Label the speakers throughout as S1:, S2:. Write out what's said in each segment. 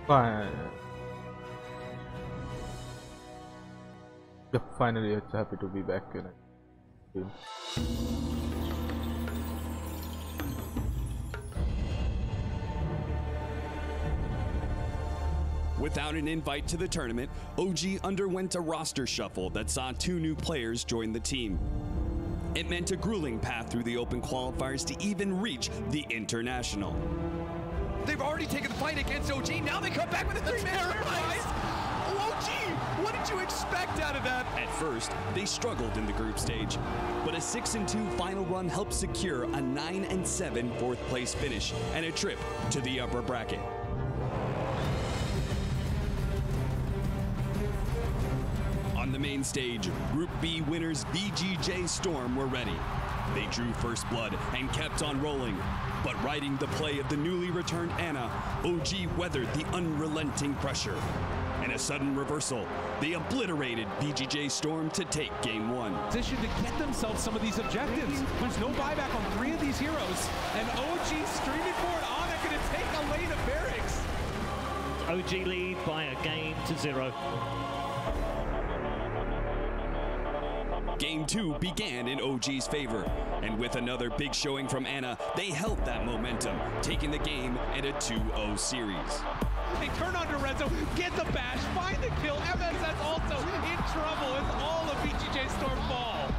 S1: Fine. Yeah, finally, it's happy to be back in it.
S2: Without an invite to the tournament, OG underwent a roster shuffle that saw 2 new players join the team. It meant a grueling path through the open qualifiers to even reach the international.
S3: They've already taken the fight against OG, now they come back with a 3-man surprise! OG, what did you expect out of that?
S2: At first, they struggled in the group stage, but a 6-2 final run helped secure a 9-7 fourth place finish and a trip to the upper bracket. On the main stage, Group B winners VGJ Storm were ready. They drew first blood and kept on rolling. But riding the play of the newly returned Anna, OG weathered the unrelenting pressure. In a sudden reversal, they obliterated VGJ Storm to take Game 1.
S3: Position to get themselves some of these objectives. There's no buyback on 3 of these heroes. And OG streaming forward, Anna gonna take a lane of barracks.
S4: OG lead by a game to 0.
S2: Game 2 began in OG's favor, and with another big showing from Anna, they held that momentum, taking the game in a 2-0 series.
S3: They turn on Lorenzo, get the bash, find the kill. MSS also in trouble as all of VGJ Storm fall.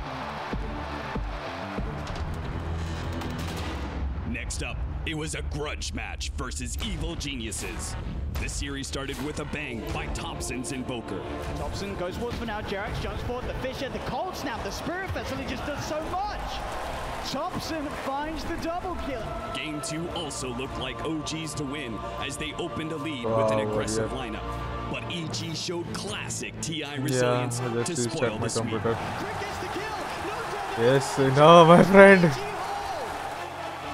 S2: Next up, it was a grudge match versus Evil Geniuses. The series started with a bang by Thompson's Invoker.
S5: Thompson goes forward for now, Jarex jumps forward, the Fisher, the Cold Snap, the Spirit Vessel, he just does so much. Thompson finds the double kill.
S2: Game 2 also looked like OG's to win as they opened a lead with an aggressive lineup. But EG showed classic TI resilience to spoil the sweep.
S1: Yes, no, my friend.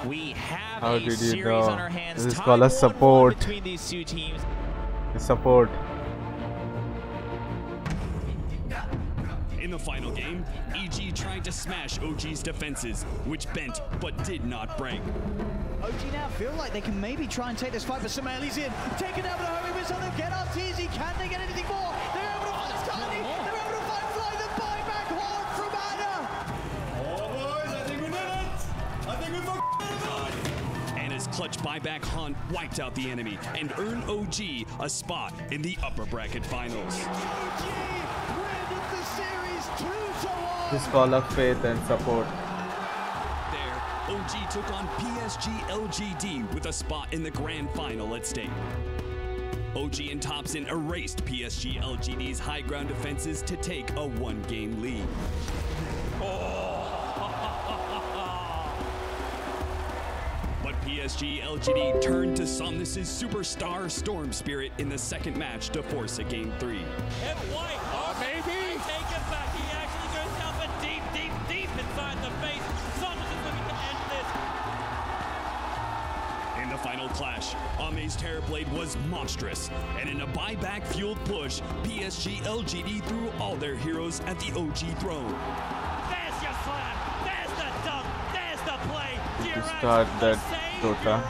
S4: We have
S1: How
S4: a
S1: did you
S4: series
S1: know?
S4: on our hands.
S1: This is
S4: Tie
S1: called a
S4: 1-1
S1: support.
S4: between these 2 teams.
S1: Support.
S2: In the final game, EG tried to smash OG's defenses, which bent but did not break.
S5: OG now feel like they can maybe try and take this fight, but Somali's in. Taken out with a homie missile, they'll get Arteezy. Can they get anything more? They're able to find Tiny. They're able to find Fly, the buyback hard from Anna.
S6: Oh boys, I think we did it! I think we fucking
S2: Anna's clutch buyback hunt wiped out the enemy and earned OG a spot in the upper bracket finals.
S5: OG win the series 2-1.
S1: This call of faith and support.
S2: There, OG took on PSG LGD with a spot in the grand final at stake. OG and Thompson erased PSG LGD's high ground defenses to take a 1-game lead. But PSG LGD turned to Somnus's superstar Storm Spirit in the second match to force a Game 3.
S7: And White,
S3: maybe.
S7: Take it back. He actually goes down for deep inside the face. Somnus is looking to end this.
S2: In the final clash, Ame's Terrorblade was monstrous, and in a buyback-fueled push, PSG LGD threw all their heroes at the OG throne.
S7: There's your slam. There's the dunk. There's the play.
S1: Start that Dota.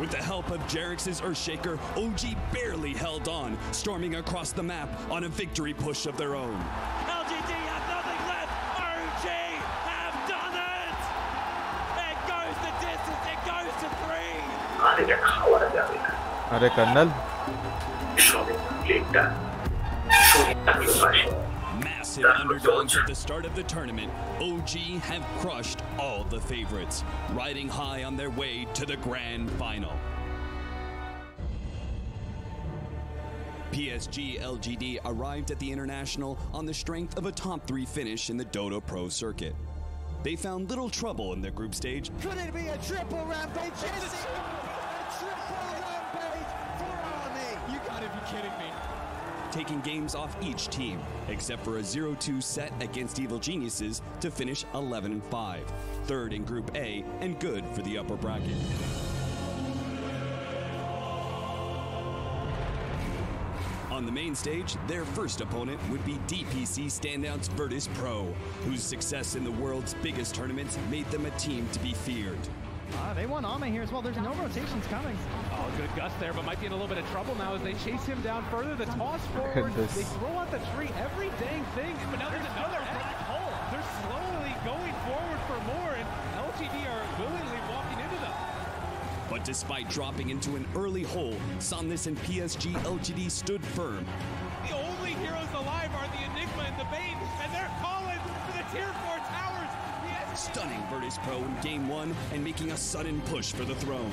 S2: With the help of Jarex's Earthshaker, OG barely held on, storming across the map on a victory push of their own.
S7: LGD have nothing left. OG have done it. It goes the distance. It goes to 3.
S1: अरे colonel.
S2: Massive underdogs at the start of the tournament, OG have crushed all the favorites, riding high on their way to the grand final. PSG LGD arrived at the International on the strength of a top 3 finish in the Dota Pro circuit. They found little trouble in their group stage.
S5: Could it be a triple rampage? Yes, a triple rampage for Army.
S3: You gotta be kidding me.
S2: Taking games off each team, except for a 0-2 set against Evil Geniuses to finish 11-5, third in Group A and good for the upper bracket. On the main stage, their first opponent would be DPC standouts Virtus Pro, whose success in the world's biggest tournaments made them a team to be feared.
S5: They want Ame here as well. There's no rotations coming.
S3: Oh, good gust there, but might be in a little bit of trouble now as they chase him down further. The toss forward, they throw out the tree, every dang thing. But now there's another black hole. They're slowly going forward for more, and LGD are willingly walking into them.
S2: But despite dropping into an early hole, Somnus and PSG LGD stood firm.
S3: The only heroes alive are the Enigma and the Bane, and they're calling for the Tier 4 towers.
S2: Stunning Virtus Pro in Game 1 and making a sudden push for the throne.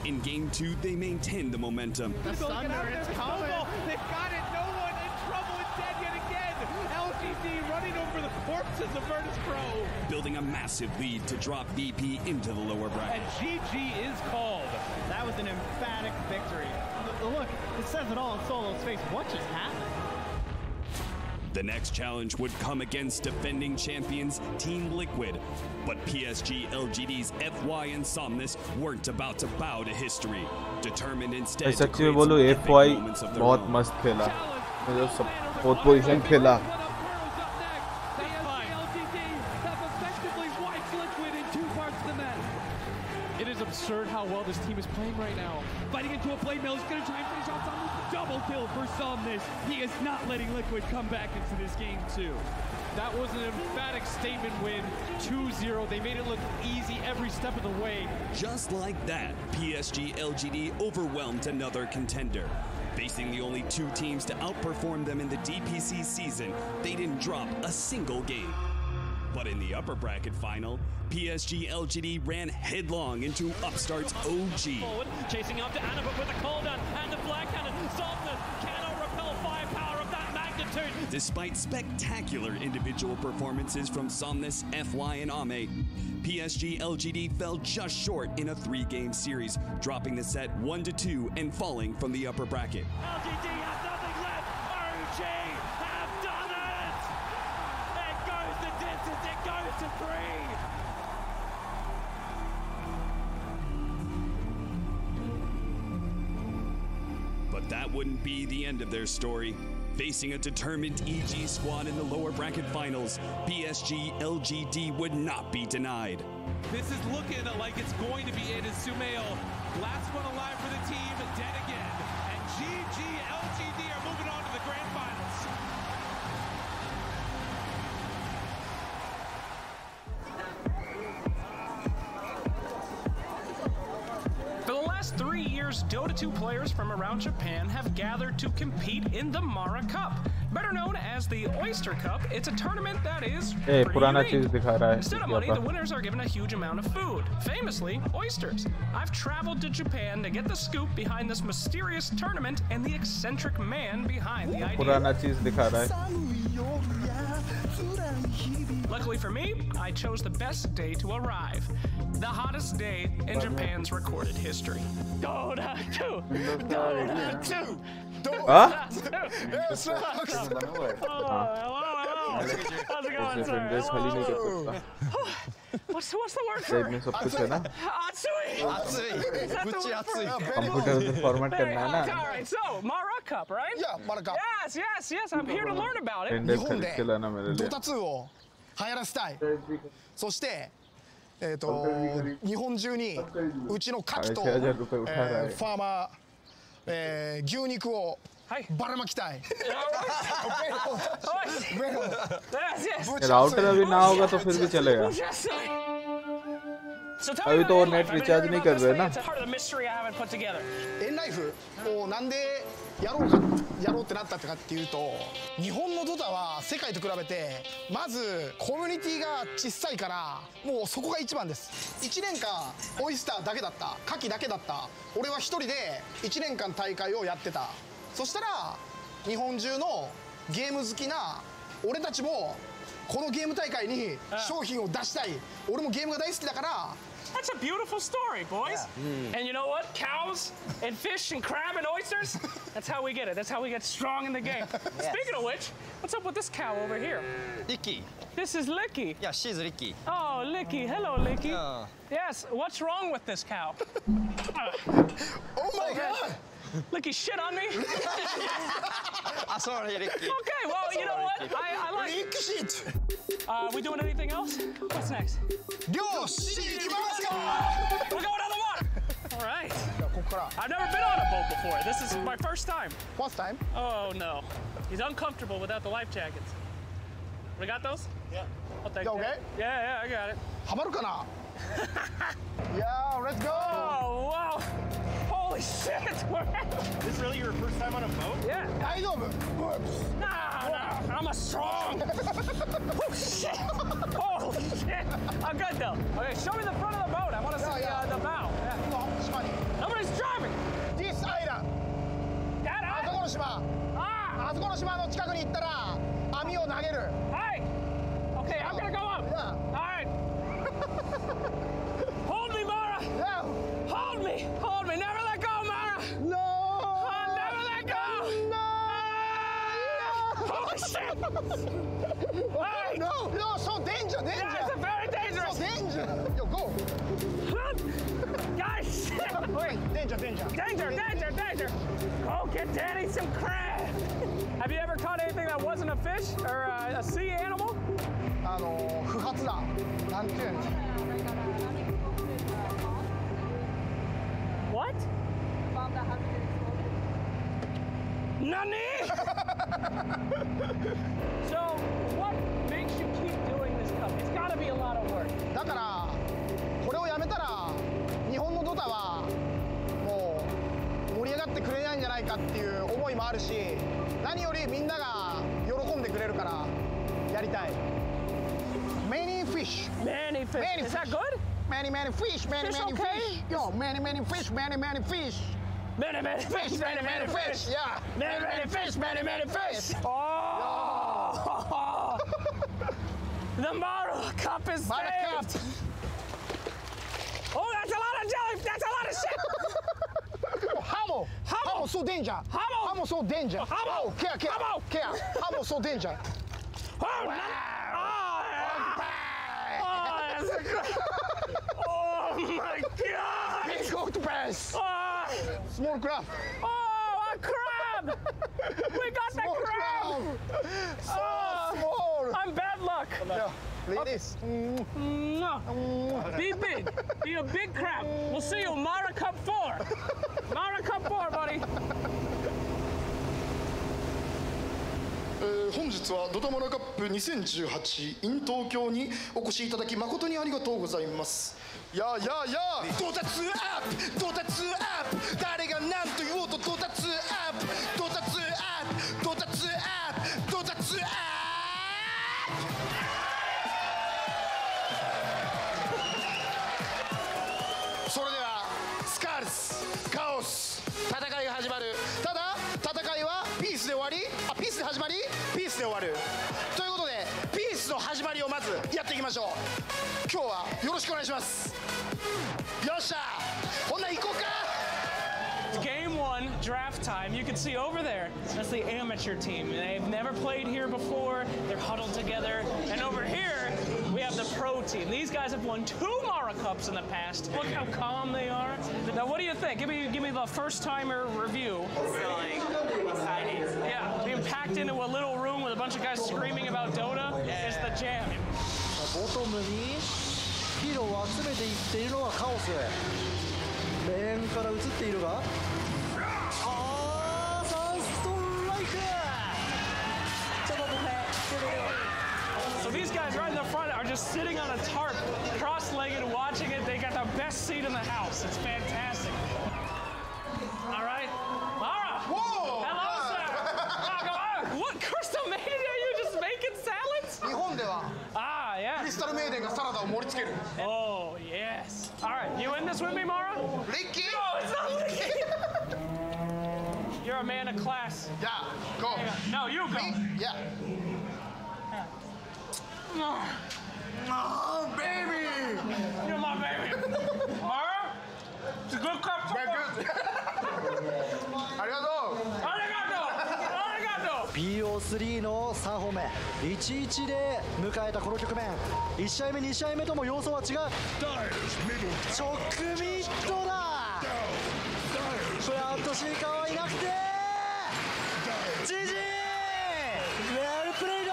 S2: In Game 2, they maintained the momentum.
S5: The Thunder, it's coming.
S3: They've got it. No one in trouble and dead yet again. LGD running over the corpses of Virtus Pro.
S2: Building a massive lead to drop VP into the lower bracket.
S3: And GG is called.
S5: That was an emphatic victory. Look, it says it all in Solo's face. What just happened?
S2: The next challenge would come against defending champions Team Liquid, but PSG LGD's FY and Somnus weren't about to bow to history, determined instead to
S1: सच्ची में
S2: create
S1: बोलूं
S2: some epic
S1: FY
S2: moments of their
S1: बहुत
S2: own.
S1: मस्त खेला मतलब support position खेला
S3: It is absurd how well this team is playing right now. Fighting into a blade mill. He's going to try and finish off Somnus. Double kill for Somnus. He is not letting Liquid come back into this game too. That was an emphatic statement win. 2-0. They made it look easy every step of the way.
S2: Just like that, PSG LGD overwhelmed another contender. Facing the only two teams to outperform them in the DPC season, they didn't drop a single game. But in the upper bracket final, PSG LGD ran headlong into Upstart's OG.
S4: Forward, chasing after Anna, but with a call down and the black cannon, Somnus cannot repel firepower of that magnitude.
S2: Despite spectacular individual performances from Somnus, FY, and Ame, PSG LGD fell just short in a 3-game series, dropping the set 1-2 and falling from the upper bracket.
S7: LGD has nothing left. OG have done it. It goes the distance. It goes to 3.
S2: But that wouldn't be the end of their story. Facing a determined EG squad in the lower bracket finals, PSG LGD would not be denied.
S3: This is looking like it's going to be it as Sumail, last one alive for the team, dead again. And GG LGD are moving on to the grand finals.
S8: For the last 3 years, Dota 2 players from around Japan have gathered to compete in the Mara Cup. Better known as the Oyster Cup, it's a tournament that is pretty
S1: पुराना
S8: unique.
S1: चीज दिखा रहा है
S8: Instead of money, the winners are given a huge amount of food, famously oysters. I've traveled to Japan to get the scoop behind this mysterious tournament and the eccentric man behind the idea.
S1: पुराना चीज दिखा रहा है
S8: Luckily for me, I chose the best day to arrive. The hottest day in Japan's recorded history.
S4: Dota 2! Dota 2!
S1: हाँ
S8: How's it going, sir?
S1: Windows खाली नहीं कर सकता
S8: What's the word
S1: side
S8: for
S1: में सब कुछ है ना
S8: Atsui?
S1: कंप्यूटर से फॉर्मेट करना है ना
S8: Alright, so, Mara Cup, right?
S9: Yeah, Mara Cup.
S8: Yes, I'm here to learn about it.
S1: Tender खरीद के लाना मेरे लिए
S9: ドタ2を流行らせたい。そして日本中にうちの牡蠣とファーマー牛肉をばらまきたい。
S1: राउटर अभी ना होगा तो फिर भी चलेगा अभी तो वो नेट रिचार्ज नहीं कर रहे ना
S9: エンライフをなんでやろうってなったかっていうと日本のドタは世界と比べてまずコミュニティが小さいからもうそこが一番です1年間オイスターだけだった牡蠣だけだった俺は一人で1年間大会をやってたそしたら日本中のゲーム好きな俺たちもこのゲーム大会に商品を出したい俺もゲームが大好きだから
S8: That's a beautiful story, boys. And you know what? Cows and fish and crab and oysters, that's how we get it. That's how we get strong in the game. Speaking of which, what's up with this cow over here?
S10: Licky.
S8: This is Licky.
S10: Yeah, she's Licky.
S8: Oh, Licky. Hello, Licky. Yes, what's wrong with this cow?
S9: Oh my God!
S8: Licky shit on me?
S10: Sorry, Licky.
S8: Okay, well, you know what? I like...
S9: Licky shit!
S8: We doing anything else? What's next? We're going on the water. All right. I've never been on a boat before. This is my first time.
S9: First time?
S8: Oh no. He's uncomfortable without the life jackets. We got those?
S9: Yeah.
S8: I'll take
S9: You
S8: that.
S9: okay?
S8: Yeah, I got it.
S9: ハマるかな Yeah, let's go!
S8: Oh, wow. Holy shit.
S3: This really your first time on a boat?
S8: Yeah.
S9: 大丈夫
S8: Nah, I'm a strong. Oh, shit. Holy shit. I'm good, though. Okay, show me the front of the boat. I want to see the bow. Yeah.
S9: 島に
S8: Nobody's driving.
S9: This island!
S8: That
S9: あそこの島
S8: Ah.
S9: あそこの島の近くに行ったら網を投げる
S8: Hey. Okay, I'm going to go up.
S9: Yeah.
S8: All right. Hold me, Mara.
S9: Yeah.
S8: Hold me. Hold me. Never let go, Mara.
S9: No!
S8: Oh, never let go.
S9: No!
S8: Holy shit. Hey.
S9: No, so danger, danger!
S8: Yeah, it's very dangerous.
S9: So danger! Yo, go!
S8: Guys, shit.
S9: Wait, danger, danger!
S8: Danger. Go get Danny some crab. Have you ever caught anything that wasn't a fish or a sea animal?
S9: 不発だなんていうの
S8: What? Nani? So, what makes you keep doing this cup? It's got to be a lot of work.
S9: だからこれをやめたら日本のドタはもう盛り上がってくれないんじゃないかっていう思いもあるし何よりみんなが喜んでくれるからやりたい Many fish
S8: Many fish.
S9: Many
S8: Is that
S9: fish.
S8: good?
S9: Many fish Many
S8: Fish
S9: fish
S8: okay?
S9: Yo, many fish Many fish
S8: Many fish. Many fish.
S9: Yeah
S8: Many fish. Oh! The Mara Cup is
S9: Mara Cup.
S8: saved. Oh, that's a lot of jelly. That's a lot of shit.
S9: Hamo Hamo so danger Hamo so danger
S8: Hamo.
S9: Care Hamo so danger
S8: Oh, no. Oh, that's oh my God.
S9: Let's go to Paris
S8: Oh,
S9: Small crab
S8: oh, a crab. We got the
S9: Small
S8: crab.
S9: So
S8: Oh.
S9: small
S8: I'm bad luck.
S9: Yeah, like this
S8: No. Be big. Be a big crab. We'll see you Mara Cup 4. Mara Cup 4, buddy.
S10: 本日はドタマラカップ2018 in 東京にお越しいただき誠にありがとうございます。やあドタ2アップドタ2アップ誰が何と言おうとドタ2アップドタ2アップドタ2アップドタ2アップそれではスカールスカオス戦いが始まる。ただ戦いはピースで終わりピースで始まりピースで終わるということでピースの始まりをまずやっていきましょう。今日はよろしくお願いします。よっしゃほんなら行こうか。
S8: Game 1, draft time. You can see over there, that's the amateur team. They've never played here before. They're huddled together. And over here, we have the pro team. These guys have won 2 Mara Cups in the past. Look how calm they are. Now, what do you think? Give me the first-timer review.
S11: Feeling excited.
S8: Yeah, being packed into a little room with a bunch of guys screaming about Dota is the jam.
S5: ボトムにヒーローを集めていっているのはカオス。レーンから映っているが、サンストライク。
S8: So these guys right in the front are just sitting on a tarp, cross-legged, watching it. They got the best seat in the house. It's fantastic. All right, Mara.
S9: Whoa!
S8: Hello, sir. What crystal maiden are you just making salads?
S9: 日本では
S8: Ah,
S9: クリ
S8: yes.
S9: スタルメイデンがサラダを盛り付ける
S8: Oh, yes. All right, you in this with me, Mara?
S9: リッキー
S8: No, it's not Licky. You're a man of class.
S9: Yeah, go
S8: No, you go.
S9: Yeah
S8: No.
S9: Oh, baby
S8: You're my baby. Mara? It's a good cup.
S9: Very good ありがとう
S8: Arigato.
S5: BO3 の3本目 1-1 で迎えたこの局面。1試合目2試合目とも要素は違う。直ミッドだ。フラントシーカーはいなくて GG ウェルプレイド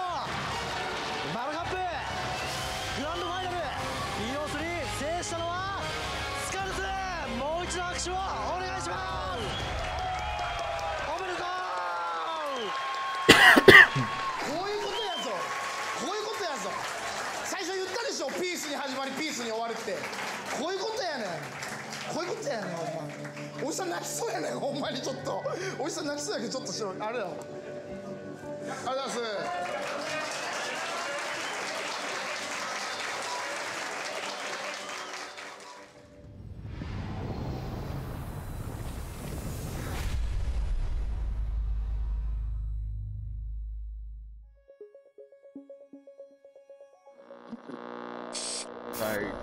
S5: マラカップ
S10: こういうことやねんほんまおじさん泣きそうやねんほんまにちょっとおじさん泣きそうやけどちょっとあれだありがとうございます
S1: Right.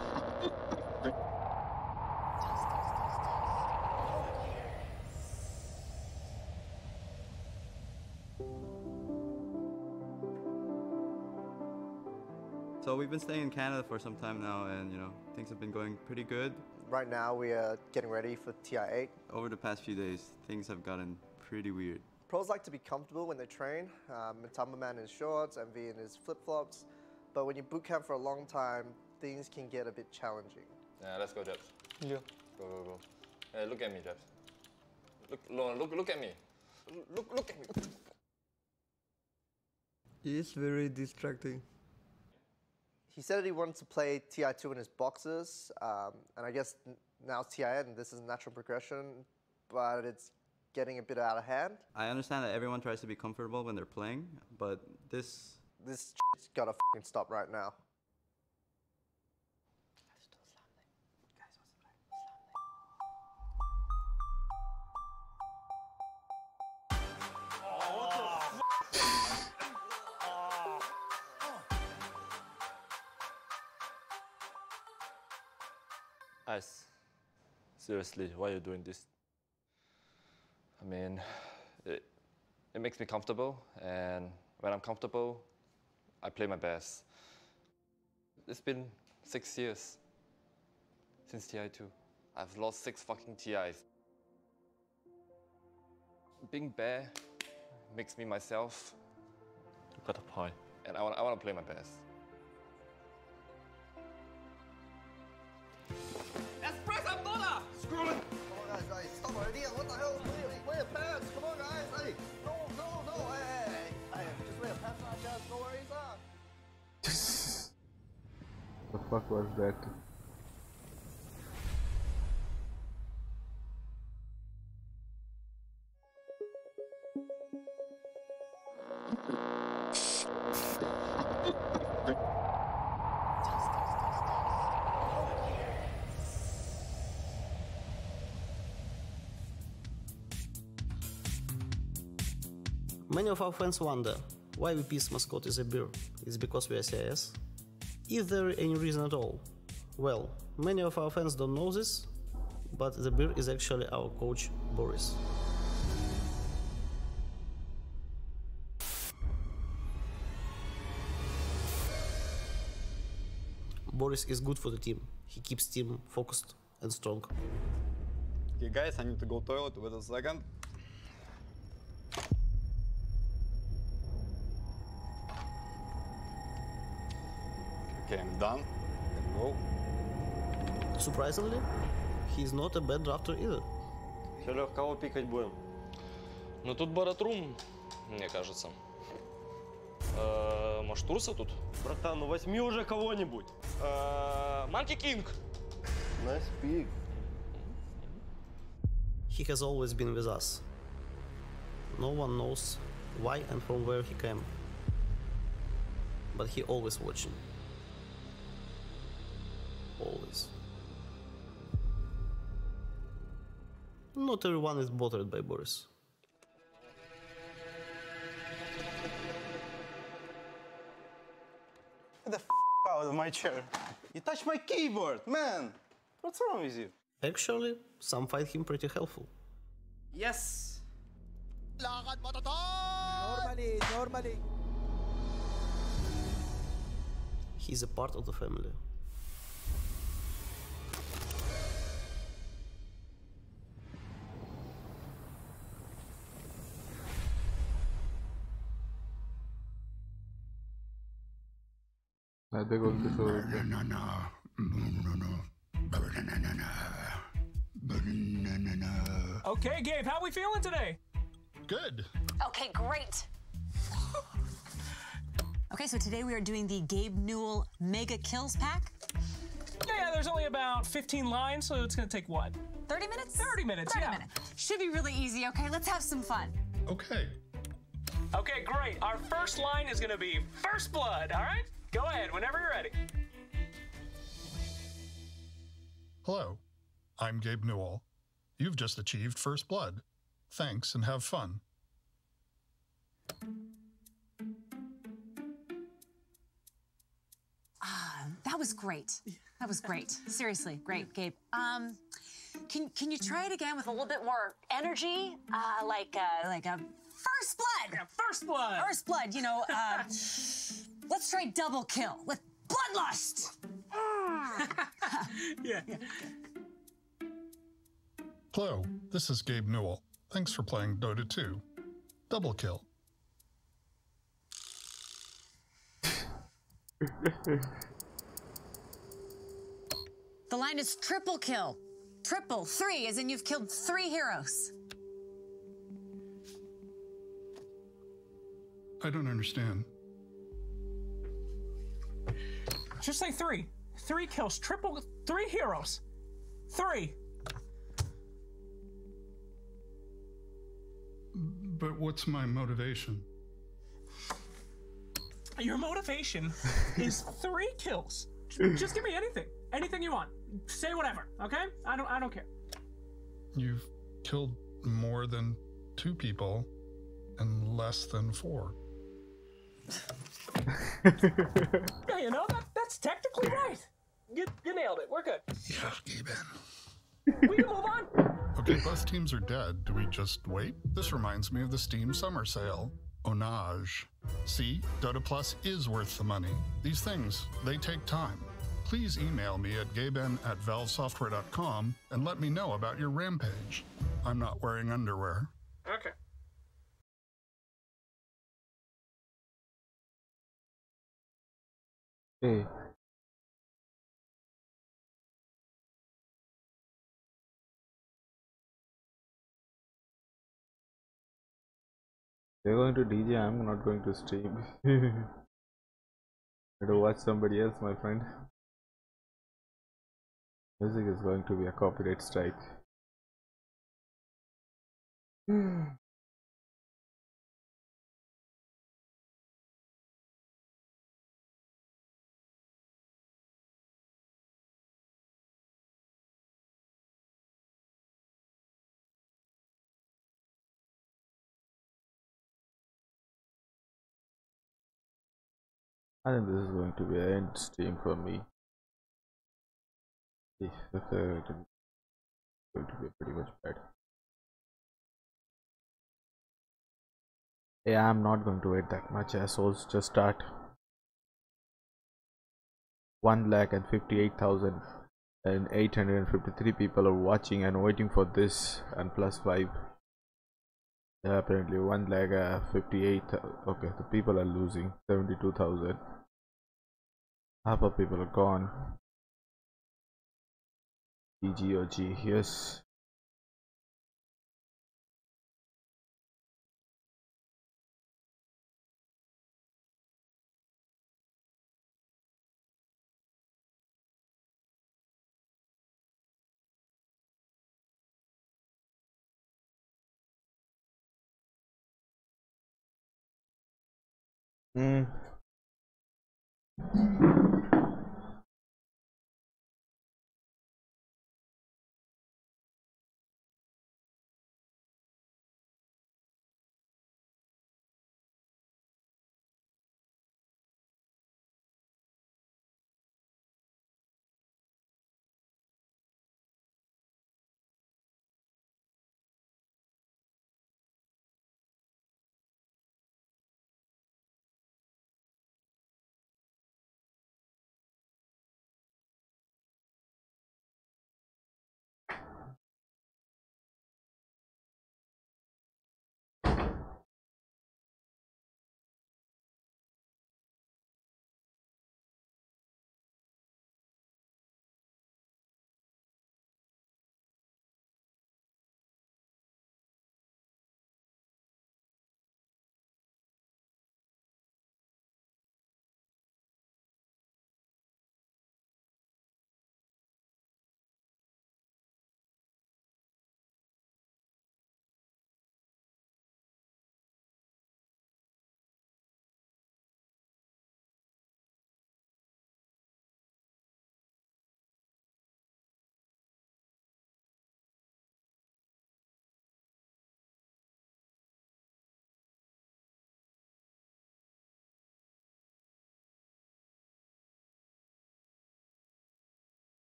S12: So we've been staying in Canada for some time now, and things have been going pretty good.
S13: Right now we are getting ready for TI8.
S12: Over the past few days, things have gotten pretty weird.
S13: Pros like to be comfortable when they train. Matamba in his shorts, MV in his flip-flops. But when you boot camp for a long time, things can get a bit challenging.
S14: Yeah, let's go, Jebs.
S13: Yeah.
S14: Go. Hey, look at me, Jebs. Look at me. Look at me.
S12: It's very distracting.
S13: He said that he wanted to play TI2 in his boxes, and I guess now it's TI8 and this is a natural progression, but it's getting a bit out of hand.
S12: I understand that everyone tries to be comfortable when they're playing, but this
S13: shit's gotta fucking stop right now.
S14: Ice, seriously, why are you doing this? I mean, it makes me comfortable, and when I'm comfortable, I play my best. It's been 6 years since TI2. I've lost 6 fucking TIs. Being bare makes me myself. Got a pie. And I want to play my best.
S7: Let's play some Dota!
S14: Screw it!
S13: Come on guys, stop already, what the hell? Wear a pants, come on guys, hey! No, hey, just wear a pants, guys, no worries,
S1: The fuck was that?
S15: Many of our fans wonder why VP's mascot is a bear. It's because we are CIS? Is there any reason at all? Well, many of our fans don't know this, but the bear is actually our coach, Boris. Boris is good for the team. He keeps team focused and strong.
S16: Okay guys, I need to go toilet with a second. Okay, I'm done. I can go.
S15: Surprisingly, he's not a bad drafter either.
S17: Серег, кого пикать будем?
S18: Ну тут Баратрум, мне кажется. Может, Турса тут?
S17: Братан, ну возьми уже кого-нибудь.
S18: Манки Кинг.
S13: Nice pick.
S15: He has always been with us. No one knows why and from where he came. But he always watching. Always. Not everyone is bothered by Boris.
S17: Get the f out of my chair. You touched my keyboard, man. What's wrong with you?
S15: Actually, some find him pretty helpful.
S17: Yes.
S5: Normally.
S15: He's a part of the family.
S19: Okay, Gabe, how we feeling today?
S20: Good.
S21: Okay, great. Okay, so today we are doing the Gabe Newell Mega Kills Pack.
S19: Yeah, Yeah, there's only about 15 lines, so it's gonna take what?
S20: 30 minutes?
S19: 30 minutes,
S20: 30
S19: yeah.
S20: minutes. Should be really easy, okay? Let's have some fun.
S6: Okay.
S19: Okay, great. Our first line is gonna be First Blood, all right? Go ahead, whenever you're ready.
S6: Hello, I'm Gabe Newell. You've just achieved First Blood. Thanks and have fun.
S20: That was great. That was great. Seriously, great, Gabe. Can you try it again with a little bit more energy? Like a First Blood.
S19: Yeah, First Blood.
S20: First Blood, you know, let's try double kill with Bloodlust.
S19: Yeah.
S6: Hello, this is Gabe Newell. Thanks for playing Dota 2. Double kill.
S20: The line is triple kill. Triple, 3, as in you've killed 3 heroes.
S6: I don't understand.
S19: Just say 3. 3 kills, triple, 3 heroes. 3.
S6: But what's my motivation?
S19: Your motivation is 3 kills. Just give me anything. Anything you want. Say whatever, okay? I don't care.
S6: You've killed more than 2 people and less than 4.
S19: Yeah, you know, that's technically right. You nailed it. We're good.
S6: Yeah, Gabe.
S19: We can move on.
S6: Okay, both teams are dead. Do we just wait? This reminds me of the Steam summer sale. Onage. See, Dota Plus is worth the money. These things, they take time. Please email me at gaben@valvesoftware.com and let me know about your rampage. I'm not wearing underwear.
S19: Okay.
S1: Hey. They're going to DJ, I'm not going to stream. I to watch somebody else, my friend. Music is going to be a copyright strike. I think this is going to be an end stream for me. It's going to be pretty much bad. Yeah, I'm not going to wait that much, assholes. Just start. 1,58,853 people are watching and waiting for this, and plus 5. Yeah, apparently 1,58,000. Okay, the people are losing 72,000. Half of people are gone. GG or G, yes.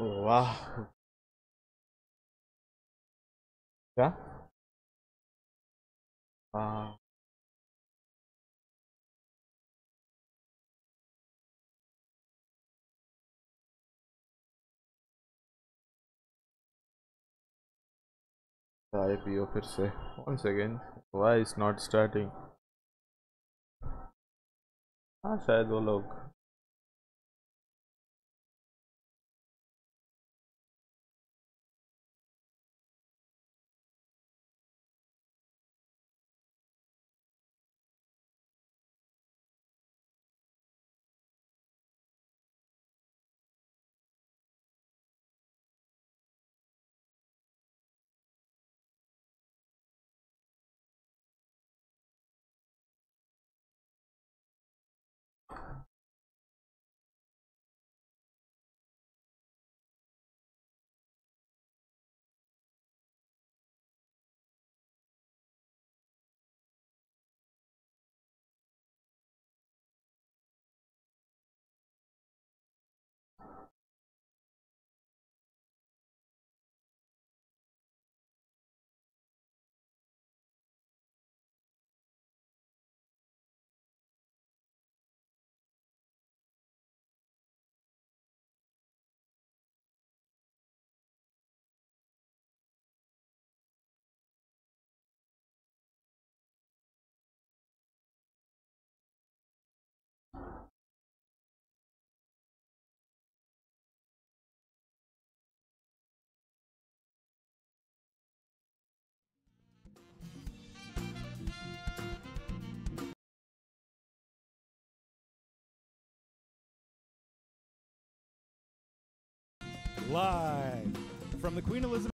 S1: Oh, wow. Yeah? Wow. IPO फिर से once again. Why is not starting? हाँ शायद वो लोग
S21: Live from the Queen Elizabeth.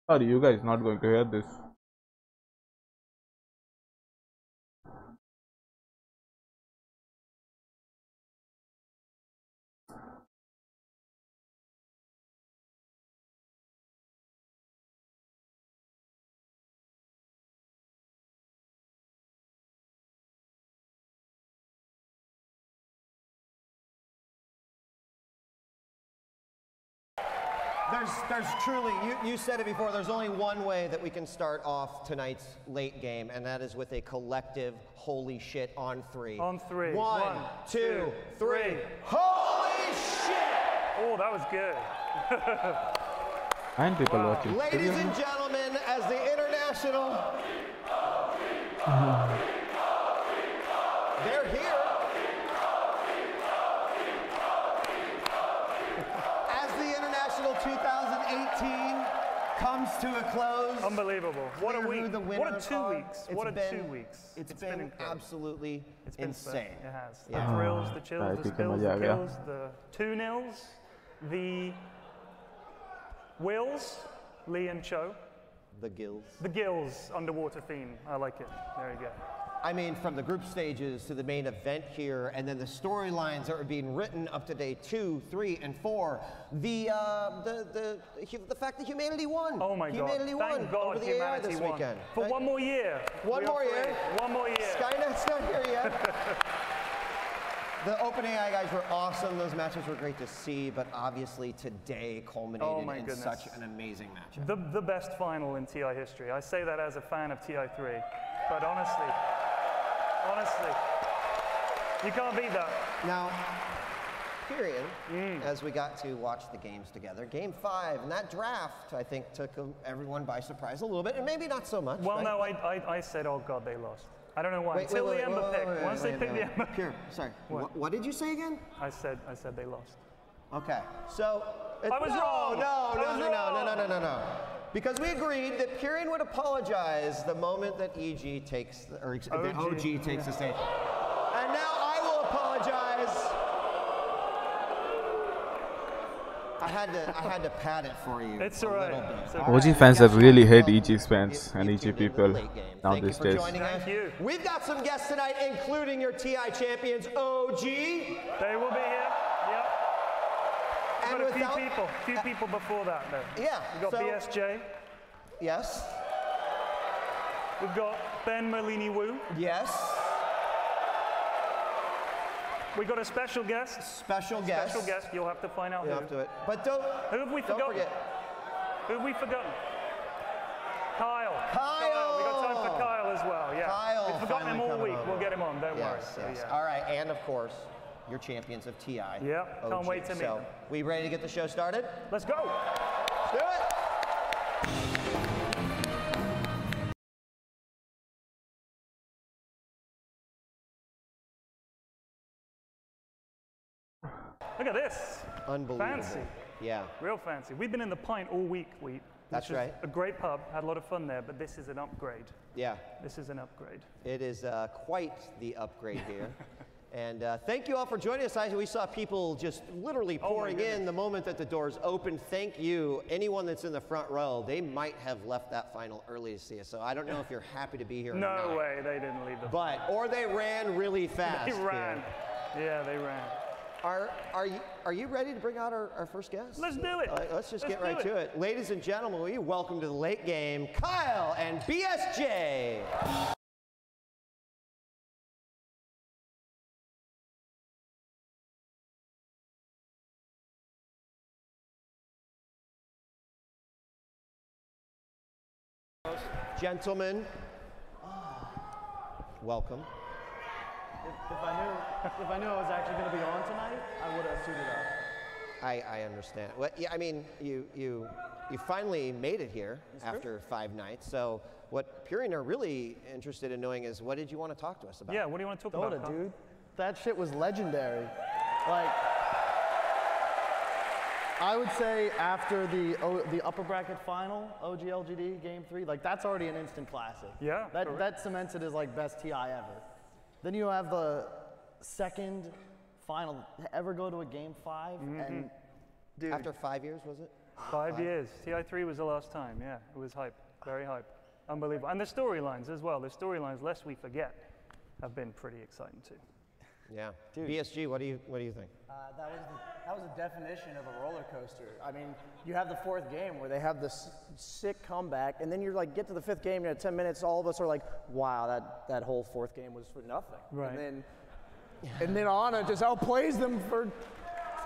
S1: Are you guys not going to hear this?
S22: There's truly, you said it before, there's only one way that we can start off tonight's late game, and that is with a collective holy shit on three.
S23: On three.
S22: One, two, three.
S23: Holy shit! Oh, that was good.
S1: And people watching.
S22: Ladies and gentlemen, as the international... They're here. As the international 2018 comes to a close.
S23: Unbelievable. What a week. What a 2 weeks.
S22: What
S23: What
S22: a
S23: a
S22: 2
S23: 2 weeks.
S22: It's been absolutely
S23: been
S22: insane.
S23: It has.
S22: Yeah.
S23: The thrills, the chills, the spills, the kills, the 2-0s, the Wills, Lee and Cho.
S22: The gills.
S23: The gills underwater theme. I like it. There you go.
S22: I mean, from the group stages to the main event here, and then the storylines that are being written up to day 2, 3, and 4. The fact that humanity won.
S23: Oh my
S22: humanity
S23: God!
S22: won
S23: Thank God
S22: over the
S23: humanity
S22: AI this
S23: won.
S22: weekend.
S23: For one more year.
S22: One more year.
S23: One more year.
S22: Skynet's not here yet. The OpenAI guys were awesome. Those matches were great to see, but obviously today culminated in
S23: goodness.
S22: such an amazing matchup.
S23: The best final in TI history. I say that as a fan of TI3, but honestly, you can't beat that.
S22: Now, period, as we got to watch the games together, Game 5, and that draft, I think, took everyone by surprise a little bit, and maybe not so much.
S23: Well,
S22: right?
S23: no, I said, oh God, they lost. I don't know why.
S22: Wait,
S23: Until
S22: wait,
S23: the Ember
S22: wait,
S23: pick.
S22: wait,
S23: Once
S22: wait,
S23: they picked the Ember.
S22: Pure, sorry. What did you say again?
S23: I said they lost.
S22: Okay, so
S23: I was wrong.
S22: No. Because we agreed that Kieran would apologize the moment that EG takes, the OG takes the stage. And now I will apologize. I had to pad it for you.
S23: It's
S22: a
S23: alright.
S22: little bit.
S1: OG fans have really hate EG fans and EG people now
S22: Thank
S1: these
S22: you for
S1: days.
S22: joining us. We've got some guests tonight, including your TI champions, OG.
S23: They will be here. Yep. got a few people before that, though.
S22: Yeah.
S23: We've got BSJ.
S22: Yes.
S23: We've got Ben Merlini Wu.
S22: Yes.
S23: We got a special guest.
S22: Special guest.
S23: Special guest. You'll have to find out
S22: You'll
S23: who.
S22: have to do it. But don't.
S23: Who have we forgotten?
S22: Forget.
S23: Who have we forgotten? Kyle.
S22: Kyle.
S23: We got time for Kyle as well. Yeah.
S22: Kyle.
S23: We've forgotten him all week. We'll get him on. Don't worry.
S22: Yes.
S23: So,
S22: Yes.
S23: yeah.
S22: All right. And of course, your champions of TI.
S23: Yeah. Can't wait to meet them.
S22: We ready to get the show started?
S23: Let's go.
S22: Let's do it.
S23: Look at this.
S22: Unbelievable.
S23: Fancy.
S22: Yeah.
S23: Real fancy. We've been in the Pint all week,
S22: That's
S23: which is
S22: right.
S23: a great pub. Had a lot of fun there, but this is an upgrade.
S22: Yeah.
S23: This is an upgrade.
S22: It is quite the upgrade here. And thank you all for joining us. We saw people just literally pouring in the moment that the doors opened. Thank you. Anyone that's in the front row, they might have left that final early to see us. So I don't know if you're happy to be here or not.
S23: No way, they didn't leave the
S22: Or they ran really fast.
S23: They ran. Yeah, they ran.
S22: Are you ready to bring out our first guest?
S23: Let's do it.
S22: Let's just get right to it. Ladies and gentlemen, we welcome to the late game, Kyle and BSJ. Gentlemen, welcome.
S2: If I knew I was actually going to be on tonight, I would have suited up.
S22: I understand. Well, yeah, I mean, you finally made it here after 5 nights. So what Purian are really interested in knowing is, what did you want to talk to us about?
S23: Yeah, what do you want to talk
S2: Dota,
S23: about?
S2: dude. That shit was legendary. Like, I would say after the upper bracket final, OG-LGD Game 3, like that's already an instant classic.
S23: Yeah.
S2: That cements it as like best TI ever. Then you have the second final ever go to a Game 5, and dude.
S22: After 5 years, was it?
S23: 5 years. TI3 was the last time, yeah. It was hype, very hype. Unbelievable. And the storylines as well. The storylines, lest we forget, have been pretty exciting too.
S22: Yeah. Dude. BSG, what do you think?
S2: That was a definition of a roller coaster. I mean, you have the 4th game where they have this sick comeback, and then you're like, get to the 5th game, 10 minutes, all of us are like, wow, that whole 4th game was for nothing.
S23: Right.
S2: And then Ana just outplays them for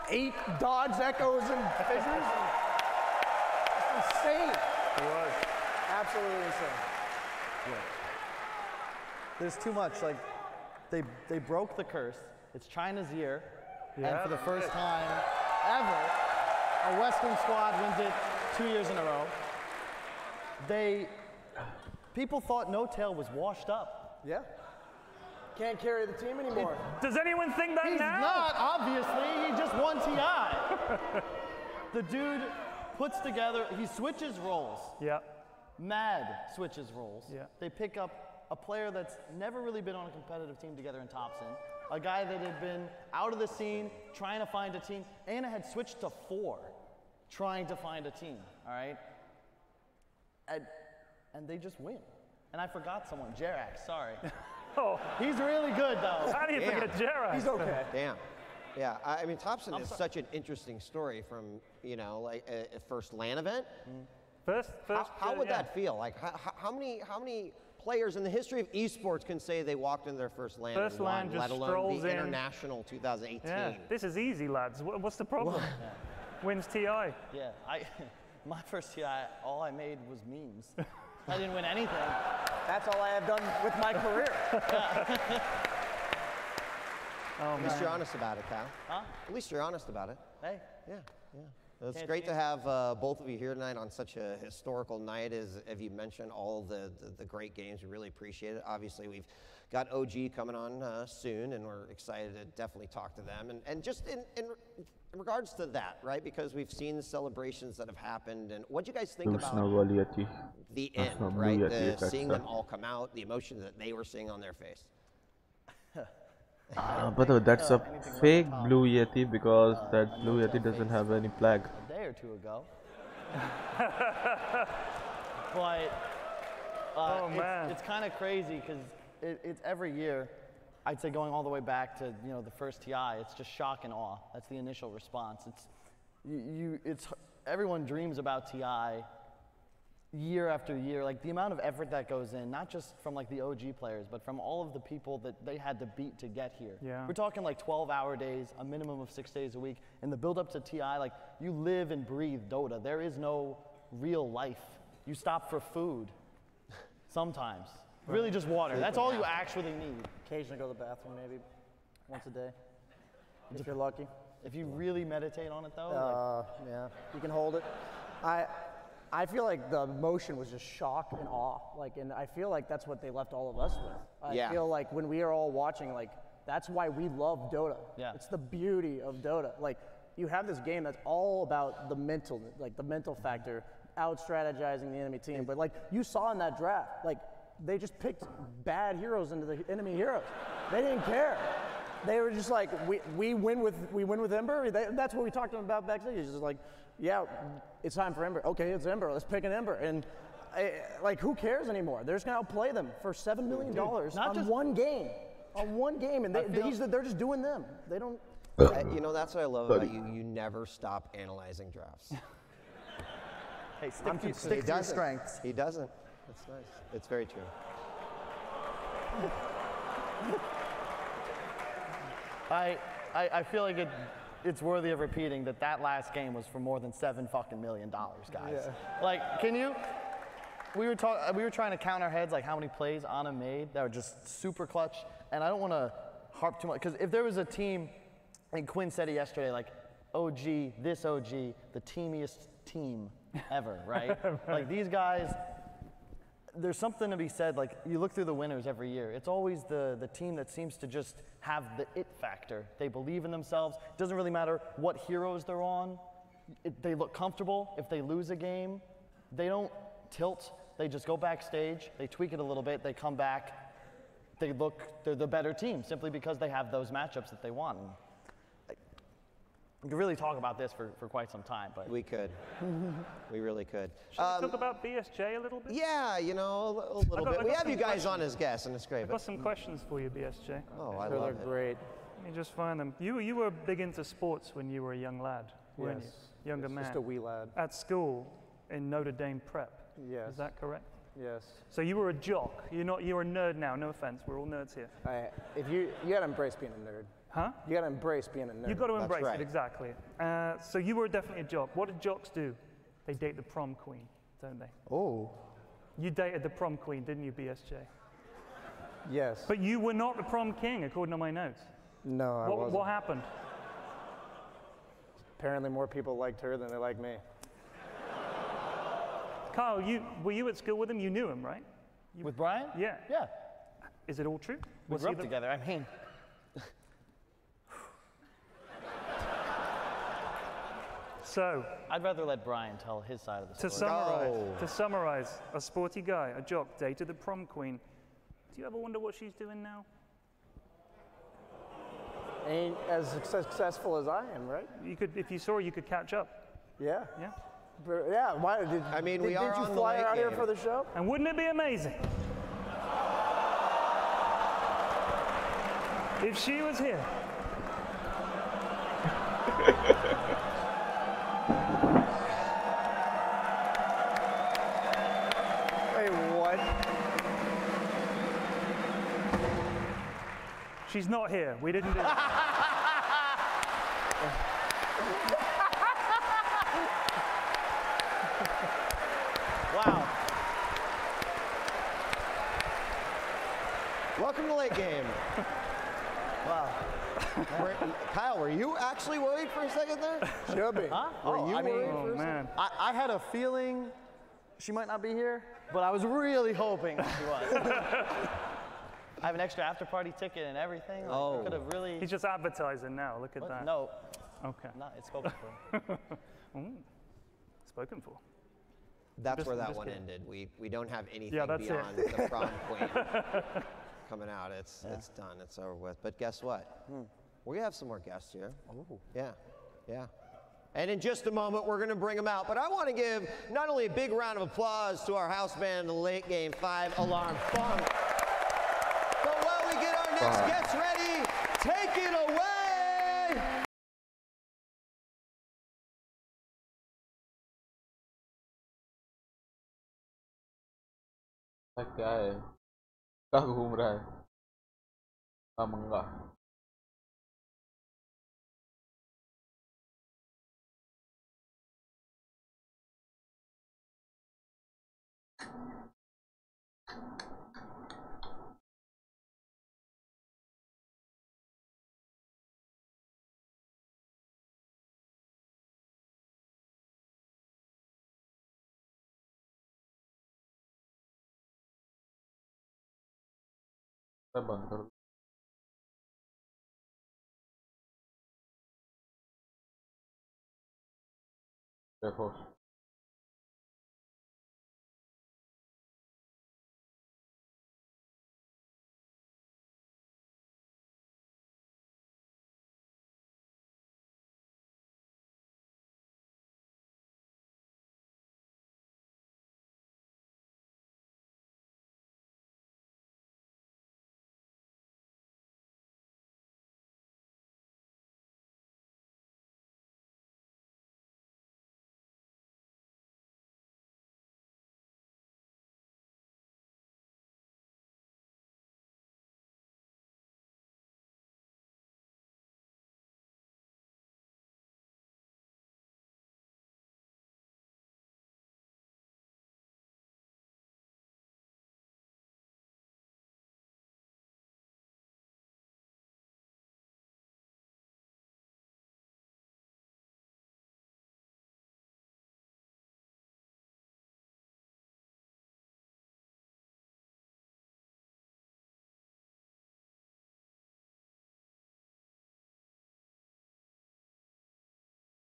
S2: 8 dodge echoes and fissures. It's insane.
S23: It was.
S2: Absolutely insane. Yeah. There's too much. Like, they broke the curse. It's China's year.
S23: Yeah,
S2: and for the first time ever, a Western squad wins it 2 years in a row. People thought No Tail was washed up. Yeah. Can't carry the team anymore.
S23: Does anyone think that
S2: He's
S23: now?
S2: not, obviously. He just won TI. The dude puts together, he switches roles.
S23: Yeah.
S2: Mad switches roles.
S23: Yeah.
S2: They pick up a player that's never really been on a competitive team together in Thompson, a guy that had been out of the scene, trying to find a team. Ana had switched to 4, trying to find a team, all right? And they just win. And I forgot someone, Jerax, sorry.
S23: Oh.
S2: He's really good, though.
S23: How do you forget Jerax?
S2: He's okay.
S22: Damn. Yeah, I mean, Thompson is such an interesting story from, like a first LAN event. How would that feel? Like, how many players in the history of esports can say they walked in their first LAN
S23: First
S22: and
S23: LAN
S22: won,
S23: just
S22: let alone
S23: strolls
S22: the
S23: in.
S22: international 2018?
S23: Yeah, this is easy, lads. What's the problem? Wins TI.
S2: Yeah, my first TI, all I made was memes. I didn't win anything. That's all I have done with my career.
S22: At least you're honest about it, Kyle.
S2: Huh?
S22: At least you're honest about it.
S2: Hey.
S22: Yeah. It's
S2: Can't
S22: great to
S2: change.
S22: have both of you here tonight on such a historical night. As you mentioned, all the great games. We really appreciate it. Obviously, we've got OG coming on soon, and we're excited to definitely talk to them. And just in regards to that, right? Because we've seen the celebrations that have happened, and what do you guys think about the end, right? Seeing them all come out, the emotion that they were seeing on their face.
S1: But that's a fake Blue Yeti because that Blue Yeti doesn't have any flag.
S2: A day or two ago. But it's kind of crazy because it's every year. I'd say going all the way back to the first TI, it's just shock and awe. That's the initial response. everyone dreams about TI year after year. Like the amount of effort that goes in, not just from like the OG players, but from all of the people that they had to beat to get here.
S23: Yeah.
S2: We're talking like 12-hour days, a minimum of 6 days a week, and the build up to TI, like you live and breathe Dota. There is no real life. You stop for food sometimes. Really just water. That's all you actually need. Occasionally go to the bathroom maybe once a day, if you're lucky. If you really meditate on it though? Yeah, you can hold it. I feel like the emotion was just shock and awe. Like, and I feel like that's what they left all of us with. I feel like when we are all watching, like, that's why we love Dota. Yeah. It's the beauty of Dota. Like, you have this game that's all about the mental, like the mental factor, out-strategizing the enemy team. But like, you saw in that draft, like, they just picked bad heroes into the enemy heroes. They didn't care. They were just like, we win with Ember. That's what we talked about backstage. It's just like, yeah, it's time for Ember. Okay, it's Ember. Let's pick an Ember. And like, who cares anymore? They're just gonna outplay them for $7 million on one game. On one game, and they're just doing them. They don't.
S22: You know, that's what I love about you. You never stop analyzing drafts.
S2: Hey, stick to your strengths.
S22: He doesn't. That's nice. It's very true.
S2: I feel like it's worthy of repeating that last game was for more than $7 fucking million, guys. Yeah. Like, can you? We were trying to count our heads like how many plays Anna made that were just super clutch, and I don't want to harp too much because if there was a team, and Quinn said it yesterday, like OG, this OG, the teamiest team ever, right? Like these guys. There's something to be said, like you look through the winners every year. It's always the team that seems to just have the it factor. They believe in themselves. It doesn't really matter what heroes they're on. They look comfortable. If they lose a game, they don't tilt. They just go backstage. They tweak it a little bit. They come back. They're the better team simply because they have those matchups that they want. And we could really talk about this for quite some time, but
S22: we could. We really could.
S23: Should we talk about BSJ a little bit?
S22: Yeah, you know, a little bit. We have you guys on as guests, and it's great.
S23: I've got some questions for you, BSJ.
S22: Oh, I love it.
S2: Great.
S23: Let me just find them. You were big into sports when you were a young lad, weren't you? Younger man.
S2: Just a wee lad.
S23: At school in Notre Dame Prep.
S2: Yes.
S23: Is that correct?
S2: Yes.
S23: So you were a jock. You're a nerd now. No offense. We're all nerds here.
S2: If you gotta embrace being a nerd.
S23: Huh?
S2: You gotta embrace being a nerd.
S23: You've got to embrace it, exactly. So you were definitely a jock. What did jocks do? They date the prom queen, don't they?
S2: Oh.
S23: You dated the prom queen, didn't you, BSJ?
S2: Yes.
S23: But you were not the prom king, according to my notes.
S2: No, I wasn't.
S23: What happened?
S2: Apparently more people liked her than they liked me.
S23: Kyle, were you at school with him? You knew him, right?
S2: With Brian?
S23: Yeah.
S2: Yeah.
S23: Is it all true?
S2: We grew up together. I mean.
S23: So,
S2: I'd rather let Brian tell his side of the story.
S23: To summarize, a sporty guy, a jock, dated the prom queen. Do you ever wonder what she's doing now?
S2: Ain't as successful as I am, right?
S23: You could, if you saw her, you could catch up.
S2: Yeah.
S23: Yeah.
S2: But, yeah. Why did?
S22: I mean,
S2: did
S22: we are
S2: you
S22: on the
S2: fly
S22: late
S2: her out here
S22: game.
S2: for the show?
S23: And wouldn't it be amazing if she was here?
S2: Wait, what?
S23: She's not here. We didn't do it.
S2: Wow.
S22: Welcome to late game.
S2: Wow.
S22: Kyle, were you actually worried for a second there?
S2: Should be. Huh?
S22: Were you worried
S23: oh,
S22: for a second?
S23: man.
S2: I had a feeling she might not be here, but I was really hoping she was. I have an extra after party ticket and everything. Like, I could have really.
S23: He's just advertising now. Look at that.
S2: No.
S23: Okay.
S2: No, it's spoken for.
S23: Spoken for.
S22: That's where that one ended. We don't have anything
S23: Yeah, that's
S22: beyond
S23: it.
S22: the prom queen coming out. It's done. It's over with. But guess what? We have some more guests here.
S2: Oh.
S22: Yeah. Yeah. And in just a moment, we're going to bring them out. But I want to give not only a big round of applause to our house band, the Late Game 5 Alarm Funk, but while we get our next guests ready, take it away.
S1: क्या है कहाँ घूम रहा है मंगा मैं बंद कर देखो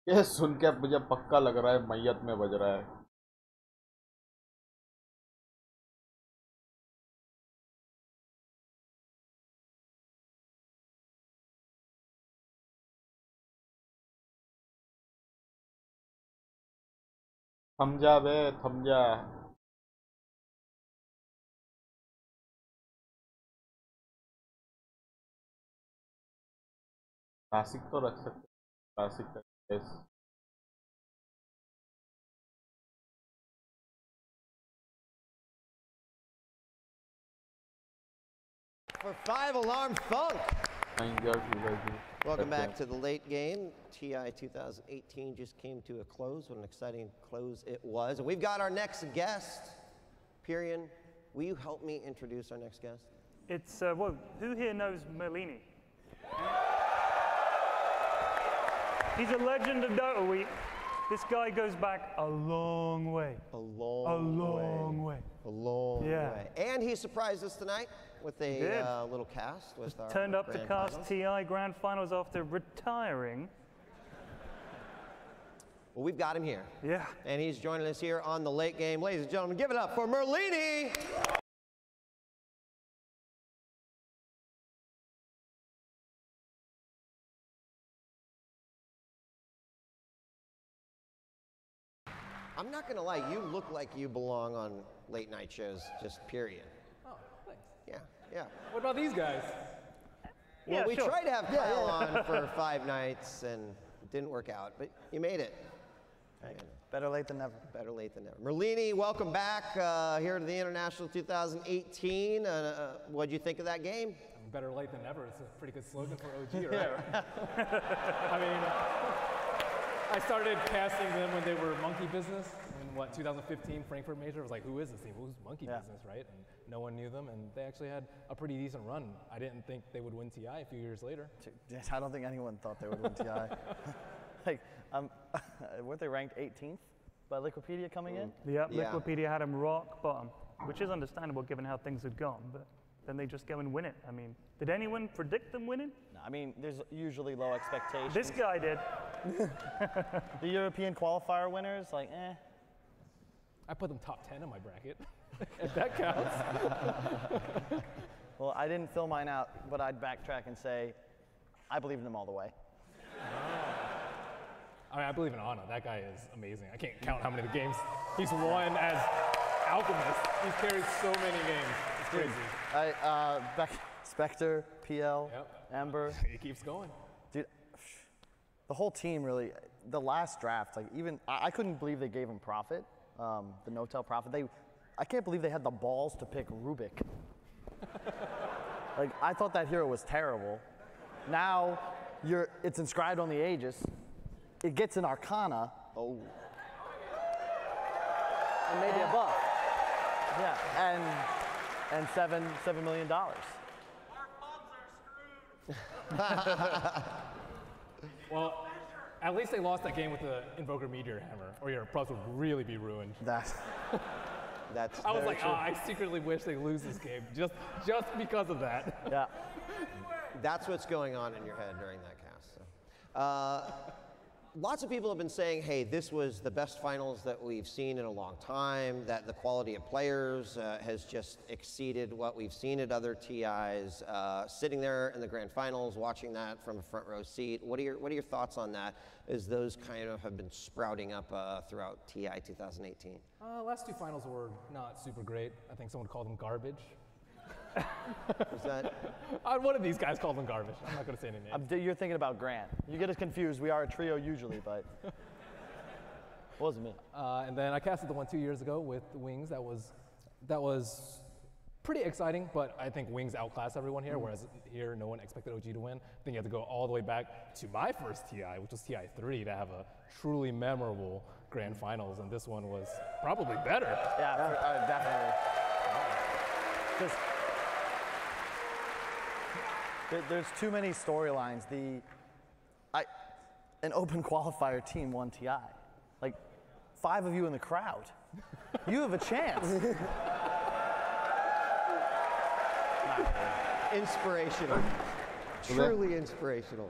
S1: ये सुन के अब मुझे पक्का लग रहा है मैयत में बज रहा है थम जा बे थम जा क्लासिक तो रख सकते क्लासिक का yes.
S22: For 5 Alarm Funk. Welcome back to the late game. TI 2018 just came to a close. What an exciting close it was. And we've got our next guest. Pyrian, will you help me introduce our next guest?
S23: It's, well, who here knows Merlini? He's a legend of Dota. This guy goes back a long way.
S22: A long
S23: way.
S22: A long
S23: Yeah.
S22: way. And he surprised us tonight with a little cast. With our
S23: Turned up to
S22: grand
S23: cast
S22: finals.
S23: TI Grand Finals after retiring.
S22: Well, we've got him here.
S23: Yeah.
S22: And he's joining us here on the late game. Ladies and gentlemen, give it up for Merlini! I'm not gonna lie, you look like you belong on late night shows, just period.
S3: Oh, thanks.
S22: Yeah, yeah.
S3: What about these guys?
S22: Well,
S3: Yeah,
S22: we
S3: sure.
S22: tried to have
S3: Yeah,
S22: Kyle
S3: yeah.
S22: on for 5 nights and it didn't work out, but you made it.
S2: Better late than never.
S22: Better late than never. Merlini, welcome back here to the International 2018. What'd you think of that game?
S3: Better late than never. It's a pretty good slogan for OG, right? I mean, I started casting them when they were monkey business. In what, 2015 Frankfurt Major? I was like, who is this team? Who's monkey business, right? And no one knew them, and they actually had a pretty decent run. I didn't think they would win TI a few years later.
S2: I don't think anyone thought they would win TI. Like, weren't they ranked 18th by Liquipedia coming in?
S23: Yep, Liquipedia had him rock bottom, which is understandable given how things had gone, but then they just go and win it. I mean, did anyone predict them winning?
S2: No, I mean, there's usually low expectations.
S23: This guy did.
S2: The European qualifier winners, like, eh.
S3: I put them top 10 in my bracket, if that counts.
S2: Well, I didn't fill mine out, but I'd backtrack and say, I believe in them all the way.
S3: I mean, I believe in Ana. That guy is amazing. I can't count how many games he's won as Alchemist. He's carried so many games. It's crazy.
S2: Spectre, PL, Ember.
S3: He keeps going.
S2: Dude, the whole team really, the last draft, like even, I couldn't believe they gave him Profit, the no-tell Profit. I can't believe they had the balls to pick Rubik. Like, I thought that hero was terrible. Now, it's inscribed on the Aegis. It gets an Arcana. Oh. And maybe a buff. Yeah, and $7 million.
S3: Well, at least they lost that game with the Invoker Meteor Hammer, or your props would really be ruined.
S22: That's
S3: I was like, oh, I secretly wish they lose this game just because of that.
S2: Yeah.
S22: That's what's going on in your head during that cast. So. Lots of people have been saying, hey, this was the best finals that we've seen in a long time, that the quality of players has just exceeded what we've seen at other TIs. Sitting there in the grand finals, watching that from a front row seat, what are your thoughts on that as those kind of have been sprouting up throughout TI 2018?
S3: Last two finals were not super great. I think someone called them garbage.
S22: Was that?
S3: One of these guys called them garbage. I'm not going to say any names.
S2: You're thinking about Grant. You get us confused. We are a trio usually, but it wasn't me.
S3: And then I casted the one 2 years ago with Wings. That was pretty exciting, but I think Wings outclassed everyone here, whereas here no one expected OG to win. I think you have to go all the way back to my first TI, which was TI3, to have a truly memorable grand finals, and this one was probably better.
S2: Yeah, definitely. Just, there's too many storylines. An open qualifier team won TI. Like, 5 of you in the crowd. You have a chance.
S22: Inspirational. Truly inspirational.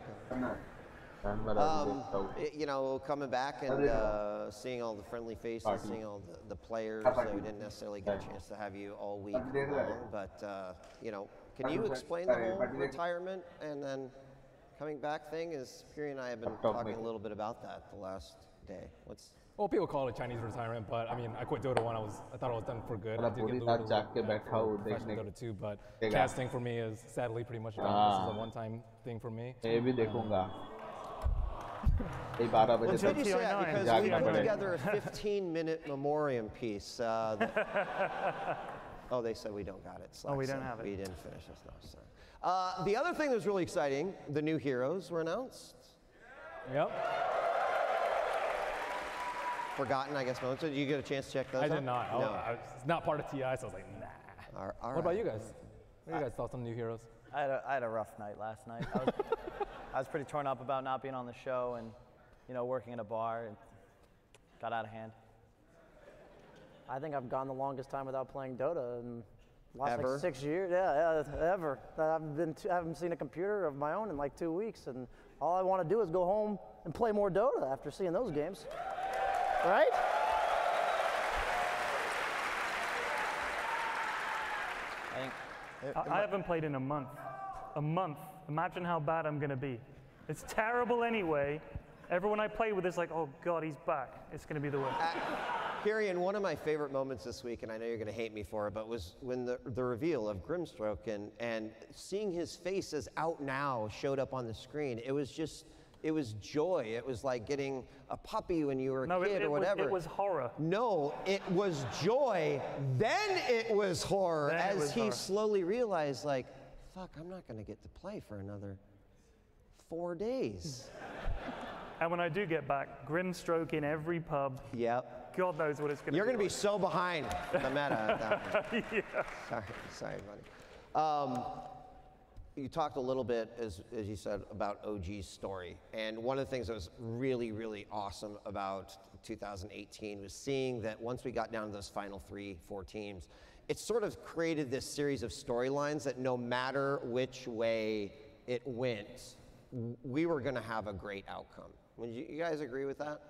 S22: You know, coming back and seeing all the friendly faces, seeing all the players. We didn't necessarily get a chance to have you all week long, but you know, can you explain the whole retirement and then coming back thing? As Puri and I have been talking a little bit about that the last day.
S3: Well, people call it a Chinese retirement, but I mean, I quit Dota 1. I thought I was done for good. I did get the professional Dota 2, but casting for me is sadly pretty much done. This is a one-time thing for me.
S22: Well, it's good you say that because we put together a 15-minute memoriam piece. Oh, they said we don't got it.
S23: Oh, we don't have it.
S22: We didn't finish this though. So. The other thing that was really exciting, the new heroes were announced.
S3: Yep.
S22: Forgotten, I guess. So did you get a chance to check those out?
S3: I did not.
S22: No.
S3: I was not part of TI, so I was like, nah. What about you guys? What are you guys' thoughts on the new heroes?
S2: I had a rough night last night. I was pretty torn up about not being on the show and, you know, working in a bar. And got out of hand. I think I've gone the longest time without playing Dota in last
S22: Ever?
S2: like 6 years. Yeah, ever. I haven't seen a computer of my own in like 2 weeks, and all I want to do is go home and play more Dota after seeing those games. Right?
S23: I haven't played in a month. A month. Imagine how bad I'm going to be. It's terrible anyway. Everyone I play with is like, oh God, he's back. It's going to be the worst.
S22: Kyrian, one of my favorite moments this week, and I know you're going to hate me for it, but was when the reveal of Grimstroke and seeing his face as out now showed up on the screen. It was just, it was joy. It was like getting a puppy when you were a kid or whatever.
S23: It was horror.
S22: No, it was joy. Then it was horror as he slowly realized, like, fuck, I'm not going to get to play for another 4 days.
S23: And when I do get back, Grimstroke in every pub.
S22: Yep.
S23: God knows what it's going to be.
S22: You're going to be so behind the meta at that point.
S23: Yeah.
S22: Sorry, buddy. You talked a little bit, as you said, about OG's story. And one of the things that was really, really awesome about 2018 was seeing that once we got down to those final 3-4 teams, it sort of created this series of storylines that no matter which way it went, we were going to have a great outcome. Would you guys agree with that?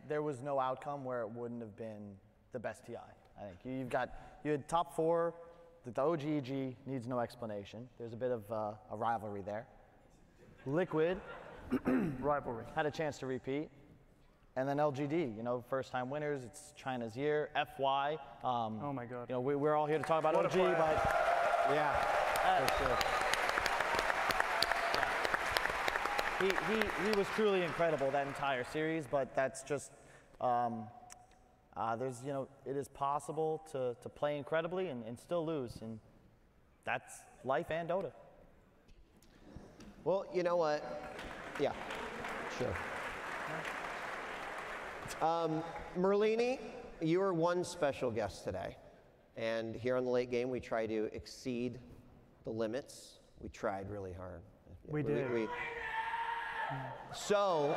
S2: There was no outcome where it wouldn't have been the best TI. I think you had top 4. The OGG needs no explanation. There's a bit of a rivalry there. Liquid
S23: rivalry
S2: had a chance to repeat, and then LGD. You know, first-time winners. It's China's year. FY.
S23: Oh my God.
S2: You know, we're all here to talk about
S23: What
S2: OG,
S23: but
S2: yeah, for sure. He was truly incredible that entire series, but that's just it is possible to play incredibly and still lose, and that's life and Dota.
S22: Well, you know what? Yeah, sure. Merlini, you are one special guest today. And here on the late game, we try to exceed the limits. We tried really hard.
S23: We did.
S22: So,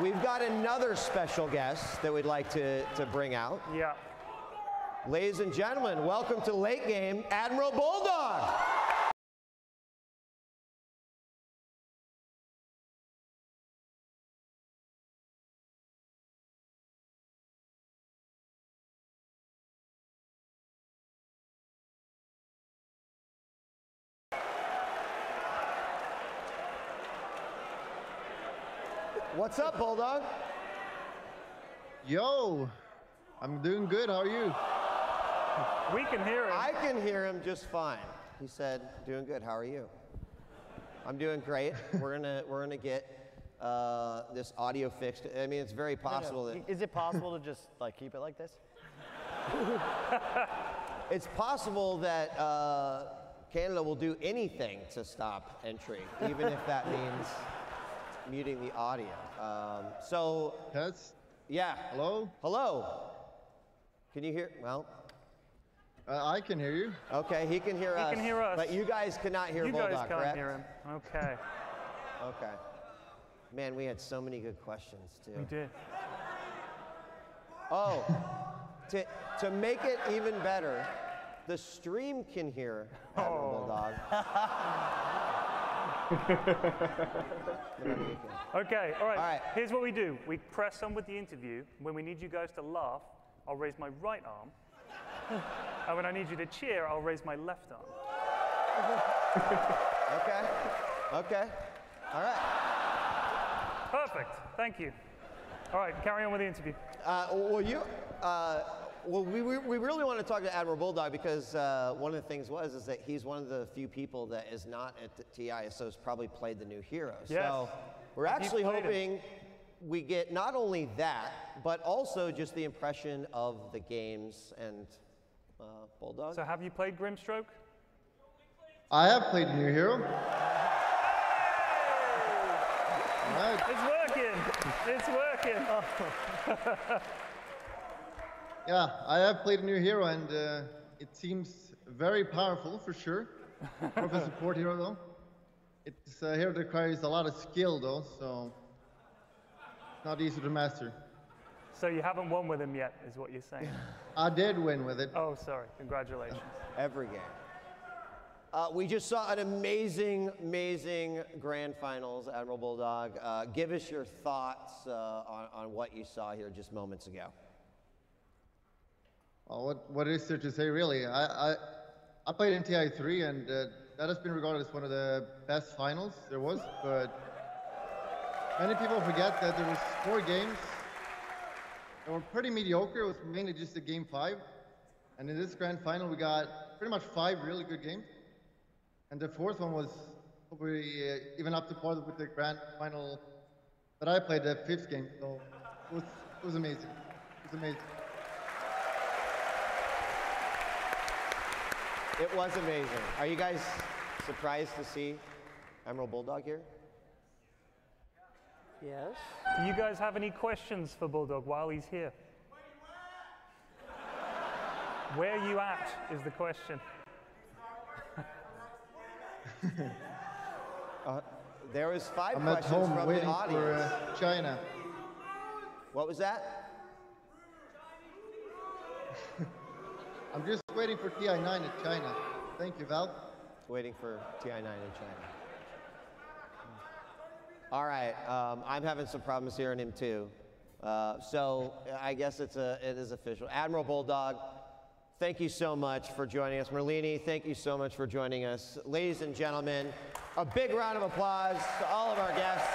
S22: we've got another special guest that we'd like to bring out.
S23: Yeah.
S22: Ladies and gentlemen, welcome to Late Game, Admiral Bulldog. What's up, Bulldog?
S4: Yo, I'm doing good. How are you?
S23: We can hear him.
S22: I can hear him just fine. He said, "Doing good. How are you?" I'm doing great. We're gonna get this audio fixed. I mean, it's very possible that.
S2: Is it possible to just like keep it like this?
S22: It's possible that Canada will do anything to stop entry, even if that means muting the audio. So.
S4: Test.
S22: Yeah.
S4: Hello?
S22: Hello. Can you hear? Well.
S4: I can hear you.
S22: Okay, he can hear us.
S23: He can hear us.
S22: But you guys cannot hear Bulldog,
S23: You guys can't
S22: correct?
S23: hear him. Okay.
S22: Okay. Man, we had so many good questions, too.
S23: We did.
S22: Oh, to make it even better, the stream can hear Admiral Bulldog.
S23: Okay, all right. Here's what we do. We press on with the interview. When we need you guys to laugh, I'll raise my right arm. And when I need you to cheer, I'll raise my left arm.
S22: Okay. All right.
S23: Perfect. Thank you. All right, carry on with the interview.
S22: We really want to talk to Admiral Bulldog because one of the things is that he's one of the few people that is not at the TI, so has probably played the new hero.
S23: Yes.
S22: So we're actually hoping we get not only that, but also just the impression of the games and Bulldog.
S23: So have you played Grimstroke?
S4: I have played New Hero. Right.
S23: It's working.
S4: Yeah, I have played a new hero, and it seems very powerful for sure. More of a support hero, though. It's a hero that requires a lot of skill, though, so it's not easy to master.
S23: So you haven't won with him yet, is what you're saying?
S4: I did win with it.
S23: Oh, sorry. Congratulations.
S22: Every game. We just saw an amazing grand finals, Admiral Bulldog. Give us your thoughts on what you saw here just moments ago.
S4: What is there to say, really? I played in TI3, and that has been regarded as one of the best finals there was, but many people forget that there was 4 games that were pretty mediocre. It was mainly just a game 5, and in this grand final we got pretty much 5 really good games, and the 4th one was probably even up to par with the grand final that I played, the 5th game, so it was amazing. It was amazing.
S22: It was amazing. Are you guys surprised to see Admiral Bulldog here?
S2: Yes.
S23: Do you guys have any questions for Bulldog while he's here? Where you at is the question.
S22: There was 5
S4: I'm at
S22: questions
S4: home
S22: from
S4: waiting
S22: the audience.
S4: for China.
S22: What was that?
S4: I'm just waiting for TI9 in China. Thank you, Val.
S22: Waiting for TI9 in China. All right, I'm having some problems hearing him too. So I guess it is official. Admiral Bulldog, thank you so much for joining us. Merlini, thank you so much for joining us. Ladies and gentlemen, a big round of applause to all of our guests.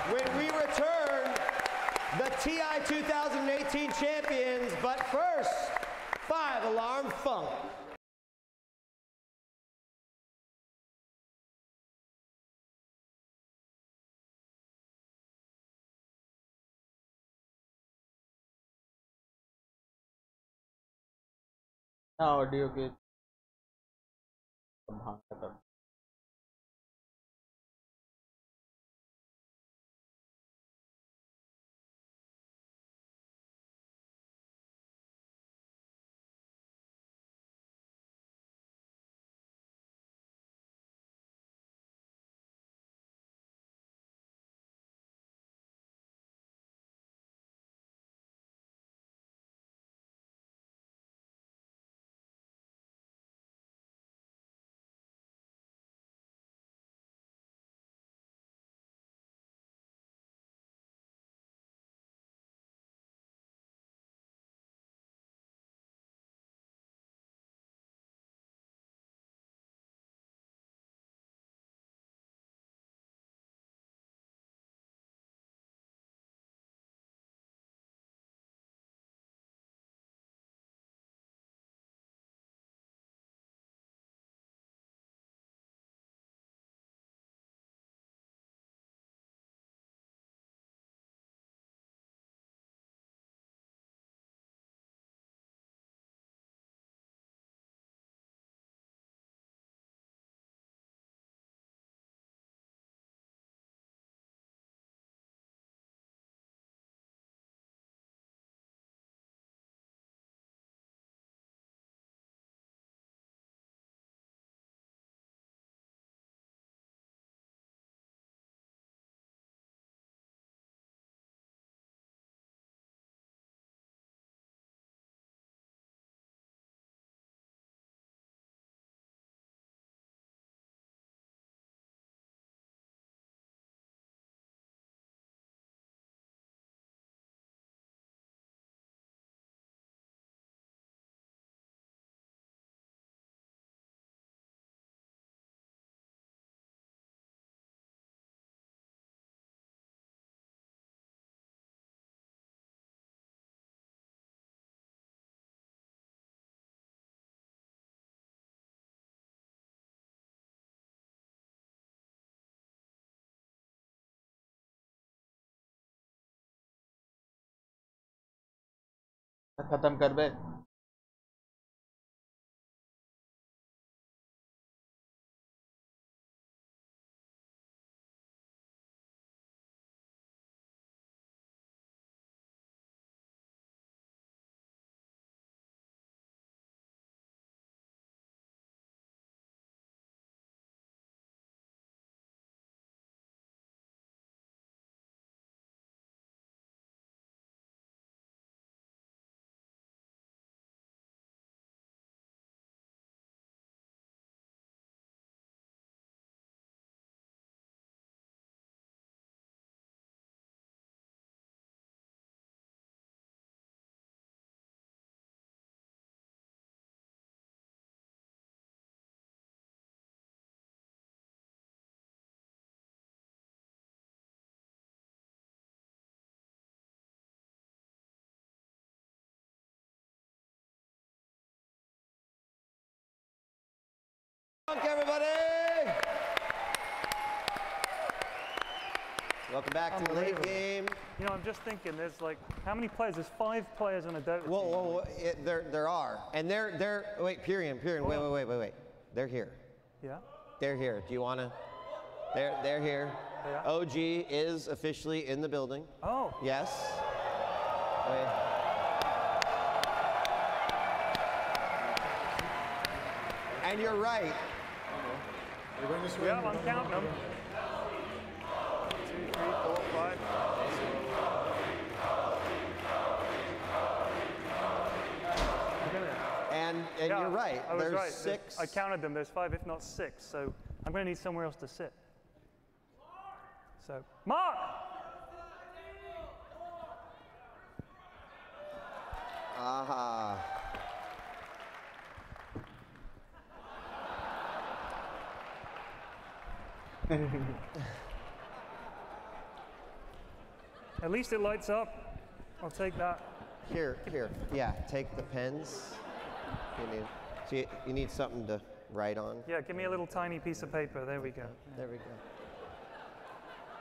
S22: When we return, the TI 2018 champions, but first, 5 Alarm Funk.
S1: हाँ audio के हाँ खत्म खत्म कर बे
S22: Everybody! Welcome back to the late game.
S23: You know, I'm just thinking, there's like, how many players? There's 5 players on a Dota team.
S22: Whoa, there are. And wait, Pyrian, wait. They're here.
S23: Yeah?
S22: They're here. Do you want to? They're here.
S23: Yeah.
S22: OG is officially in the building.
S23: Oh.
S22: Yes. Wait. And you're right.
S23: Yeah, I'm counting them. 2, 3, 4, 5.
S22: And
S23: yeah,
S22: you're right.
S23: I was
S22: There's
S23: right.
S22: 6.
S23: I counted them. There's 5, if not 6. So I'm going to need somewhere else to sit. So, Mark!
S22: Aha.
S23: At least it lights up. I'll take that.
S22: Here. Yeah, take the pens. You need something to write on.
S23: Yeah, give me a little tiny piece of paper. There we go.
S22: There we go.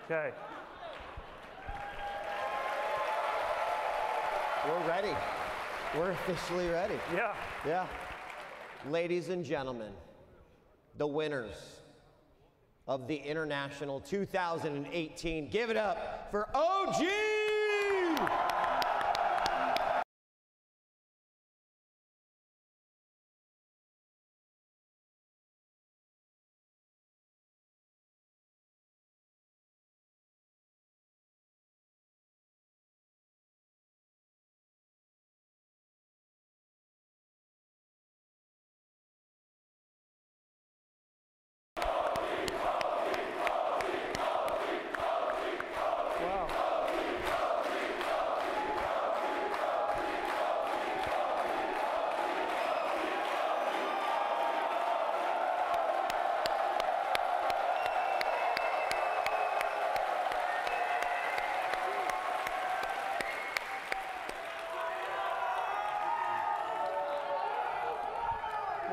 S23: Okay.
S22: We're ready. We're officially ready.
S23: Yeah.
S22: Yeah. Ladies and gentlemen, the winners of the International 2018. Give it up for OG!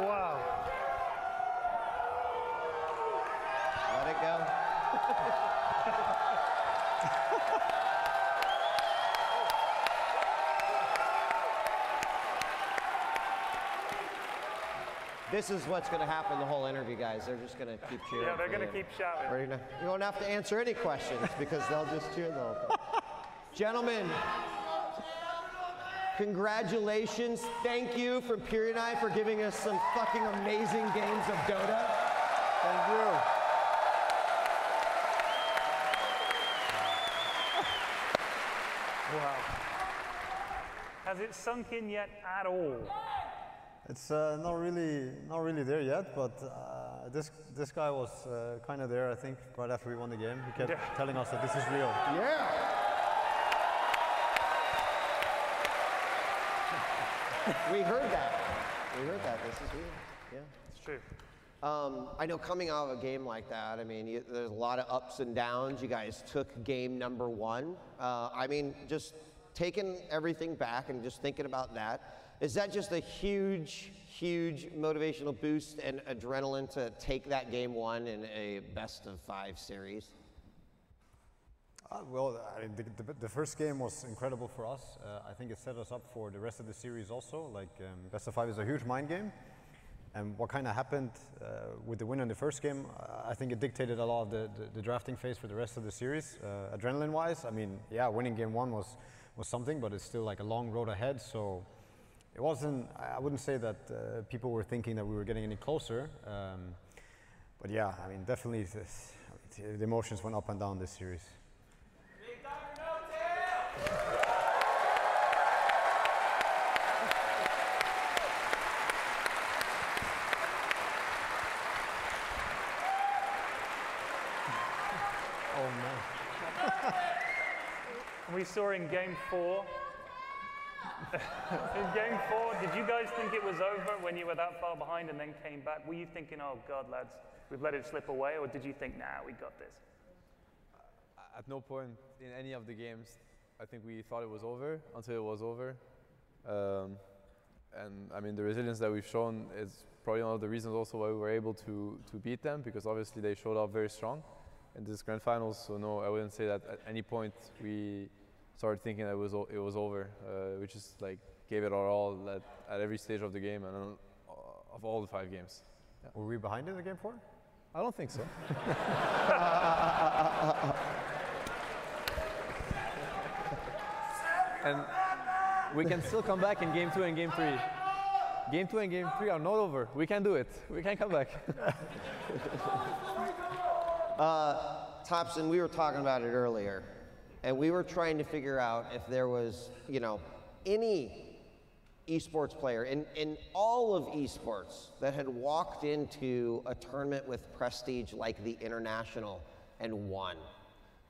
S23: Wow.
S22: Let it go. This is what's going to happen the whole interview, guys. They're just going to keep cheering.
S23: Yeah, they're
S22: for
S23: going to
S22: you.
S23: keep shouting.
S22: You won't have to answer any questions because they'll just cheer the whole thing. Gentlemen, congratulations. Thank you from Puri and I for giving us some fucking amazing games of Dota. Thank you.
S23: Wow. Has it sunk in yet at all?
S8: It's not really there yet, but this guy was kind of there, I think, right after we won the game. He kept telling us that this is real.
S22: Yeah. We heard that. We heard that. This is real. Yeah.
S23: It's true.
S22: I know coming out of a game like that, I mean, there's a lot of ups and downs. You guys took game number 1. I mean, just taking everything back and just thinking about that, is that just a huge, huge motivational boost and adrenaline to take that game 1 in a best-of-5 series?
S8: Well, I mean, the first game was incredible for us. I think it set us up for the rest of the series also. Like, best of 5 is a huge mind game. And what kind of happened with the win in the first game, I think it dictated a lot of the drafting phase for the rest of the series. Adrenaline-wise, I mean, yeah, winning game 1 was something, but it's still like a long road ahead. So it wasn't, I wouldn't say that people were thinking that we were getting any closer. But yeah, I mean, definitely the emotions went up and down this series.
S23: We saw in game 4. In game 4, did you guys think it was over when you were that far behind and then came back? Were you thinking, oh God, lads, we've let it slip away? Or did you think, nah, we got this?
S9: At no point in any of the games, I think we thought it was over until it was over. And I mean, the resilience that we've shown is probably one of the reasons also why we were able to beat them, because obviously they showed up very strong in this grand finals. So no, I wouldn't say that at any point we started thinking that it was over. We just like gave it our all at every stage of the game and of all the 5 games.
S8: Yeah. Were we behind in the game 4?
S9: I don't think so. And we can still come back in game 2 and game 3. Game 2 and game 3 are not over. We can do it. We can come back.
S22: Thompson, we were talking about it earlier, and we were trying to figure out if there was, you know, any esports player in all of esports that had walked into a tournament with prestige like the International and won.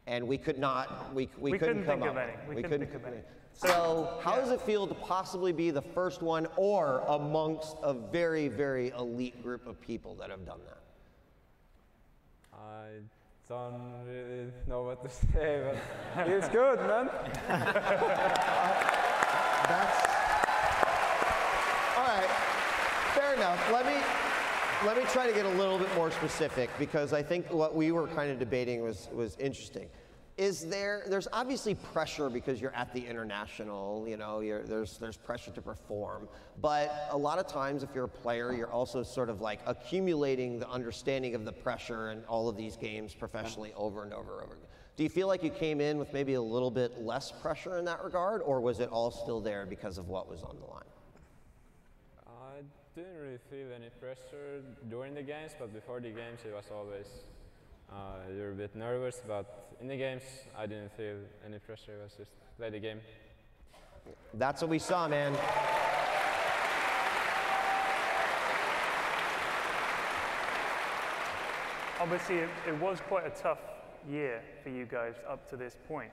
S22: And we could not, we couldn't come up. We couldn't think of any. So how does it feel to possibly be the first one or amongst a very, very elite group of people that have done that?
S9: I don't really know what to say, but it's good, man.
S22: That's all right. Fair enough. Let me try to get a little bit more specific, because I think what we were kind of debating was interesting. there's obviously pressure because you're at the international, you know, there's pressure to perform, but a lot of times if you're a player, you're also sort of like accumulating the understanding of the pressure in all of these games professionally over and over and over. Do you feel like you came in with maybe a little bit less pressure in that regard, or was it all still there because of what was on the line?
S10: I didn't really feel any pressure during the games, but before the games it was always you're a bit nervous, but in the games I didn't feel any pressure. It was just play the game.
S22: That's what we saw, man.
S23: Obviously, it was quite a tough year for you guys up to this point,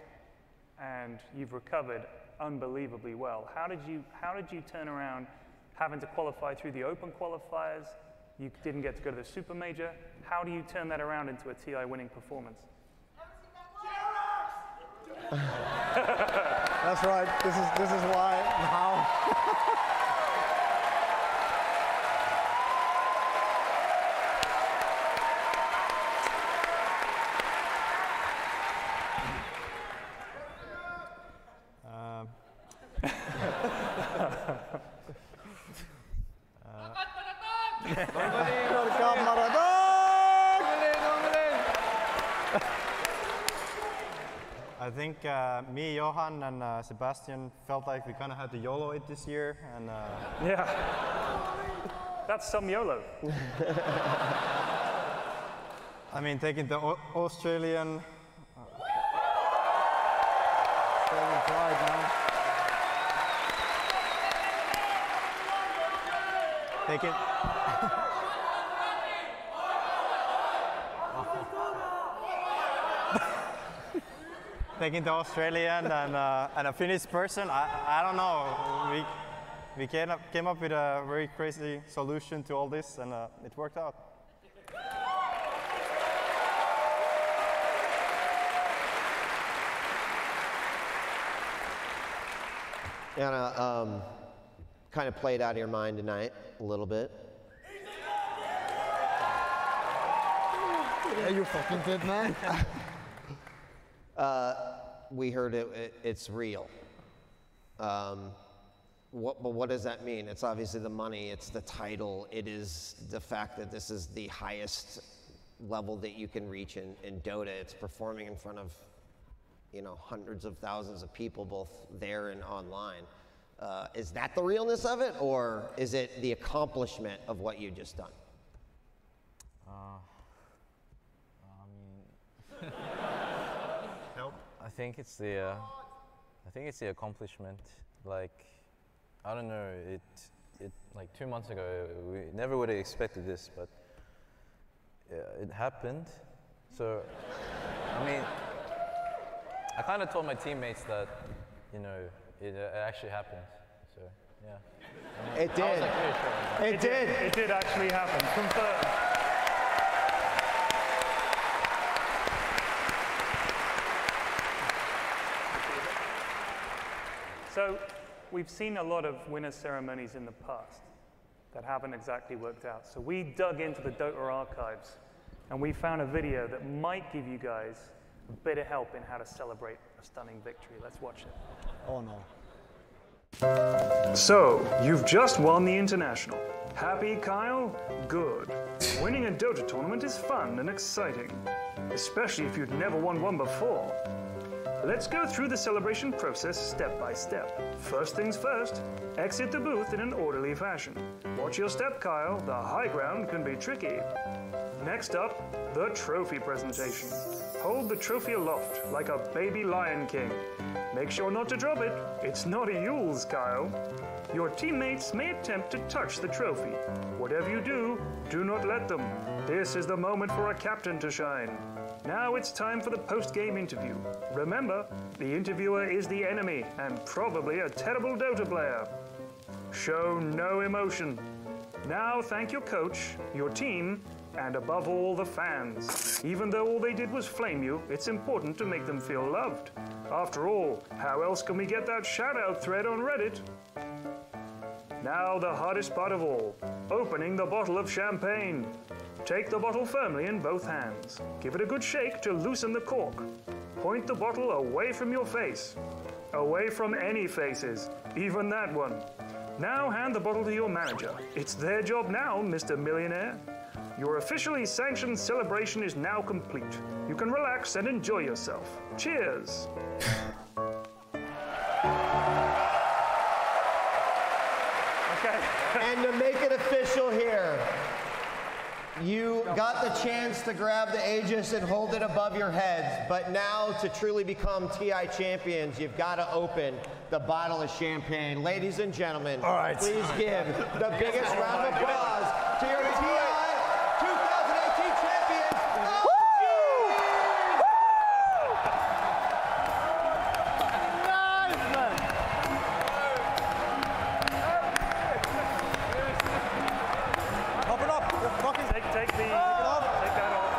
S23: and you've recovered unbelievably well. How did you turn around having to qualify through the open qualifiers? You didn't get to go to the super major. How do you turn that around into a TI winning performance?
S8: That's right. This is why and how. I think me, Johan, and Sebastian felt like we kind of had to YOLO it this year, and
S23: yeah, that's some YOLO.
S8: I mean, taking the Australian pride now. Taking the Australian and a Finnish person, I don't know. We came up with a very crazy solution to all this, and it worked out.
S22: Anna, kind of played out of your mind tonight a little bit.
S4: Yeah, you fucking did, man.
S22: We heard it's real. But what does that mean? It's obviously the money, it's the title, it is the fact that this is the highest level that you can reach in Dota. It's performing in front of, you know, hundreds of thousands of people, both there and online. Is that the realness of it, or is it the accomplishment of what you just done?
S11: I think it's the accomplishment. Like, I don't know, it like 2 months ago, we never would have expected this, but it happened. So, I mean, I kind of told my teammates that, you know, it actually happened. So, yeah.
S22: It did.
S23: It did. It did actually happen. Confirmed. So, we've seen a lot of winner ceremonies in the past that haven't exactly worked out. So we dug into the Dota archives and we found a video that might give you guys a bit of help in how to celebrate a stunning victory. Let's watch it.
S8: Oh no.
S23: So, you've just won the International. Happy, Kyle? Good. Winning a Dota tournament is fun and exciting, especially if you'd never won one before. Let's go through the celebration process step by step. First things first, exit the booth in an orderly fashion. Watch your step, Kyle. The high ground can be tricky. Next up, the trophy presentation. Hold the trophy aloft like a baby Lion King. Make sure not to drop it. It's not a Yule's, Kyle. Your teammates may attempt to touch the trophy. Whatever you do, do not let them. This is the moment for a captain to shine. Now it's time for the post-game interview. Remember, the interviewer is the enemy and probably a terrible Dota player. Show no emotion. Now thank your coach, your team, and above all, the fans. Even though all they did was flame you, it's important to make them feel loved. After all, how else can we get that shout-out thread on Reddit? Now the hardest part of all, opening the bottle of champagne. Take the bottle firmly in both hands. Give it a good shake to loosen the cork. point the bottle away from your face. Away from any faces, even that one. Now hand the bottle to your manager. It's their job now, Mr. Millionaire. Your officially sanctioned celebration is now complete. You can relax and enjoy yourself. Cheers!
S22: Okay. And to make it official here, you got the chance to grab the Aegis and hold it above your heads, but now to truly become TI champions, you've got to open the bottle of champagne. Ladies and gentlemen, please give the biggest round of applause to your TI 2018 champions.
S23: Open up! Take that off.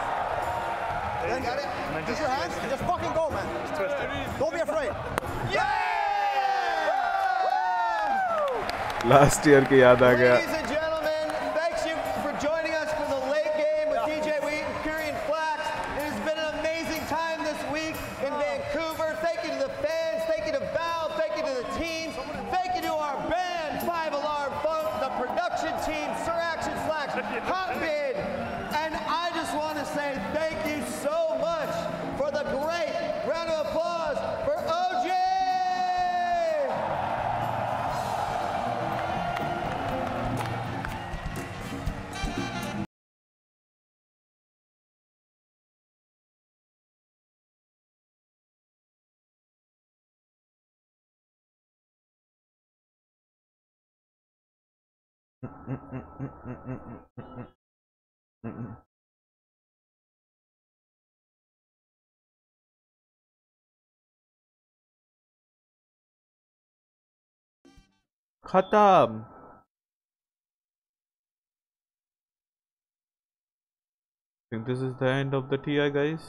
S17: Then got it. Use your hands and just fucking go, man.
S23: Just twist it.
S17: Don't be afraid.
S1: Last year की याद आ गया.
S22: Ladies and gentlemen, thanks you for joining us for the late game with DJ Wheat and Kyrian Flax. It has been an amazing time this week in Vancouver. Thank you to the fans, thank you to Val, thank you to the teams, thank you to our band, 5 Alarm Funk, the production team, Sir Action Flax, Hot Bid, and I just want to say thank you so much for the great round of applause for OJ!
S1: खत्म. I think this is the end of the TI, guys.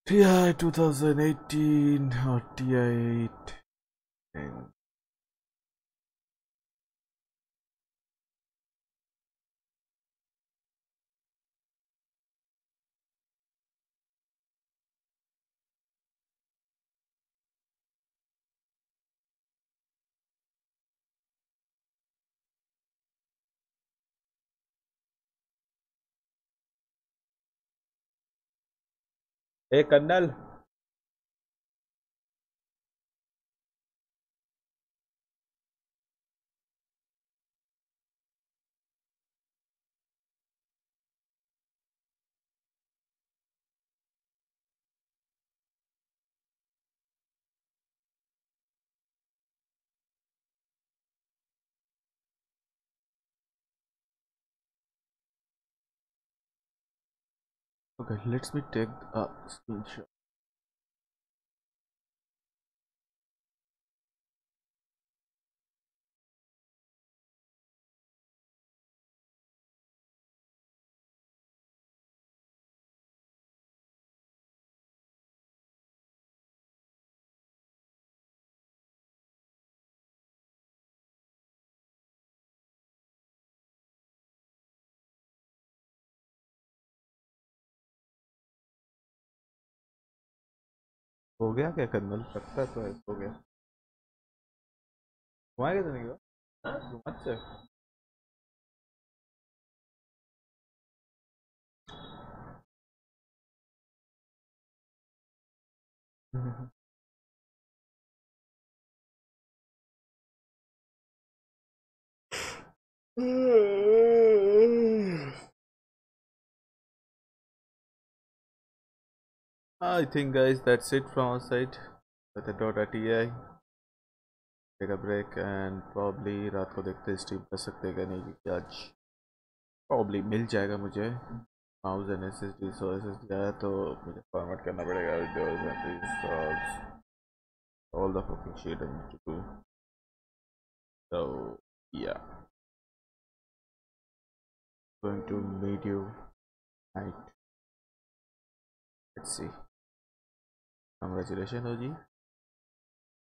S1: TI 2018 or TI8. And hey, Kannal. Okay, let me take a screenshot. हो गया क्या colonel? लगता तो है हो गया. घुमाएगा तो नहीं हुआ? मत से. I think, guys, that's it from our side with the Dota TI. Take a break and probably रात को देखते स्ट्रीम कर सकते हैं क्या नहीं, क्योंकि आज probably मिल जाएगा मुझे mouse and SSD. So SSD आया तो मुझे फॉर्मेट करना पड़ेगा Windows and installs all the fucking shit I need to do. So yeah, going to meet you night. Let's see. Congratulations, OG.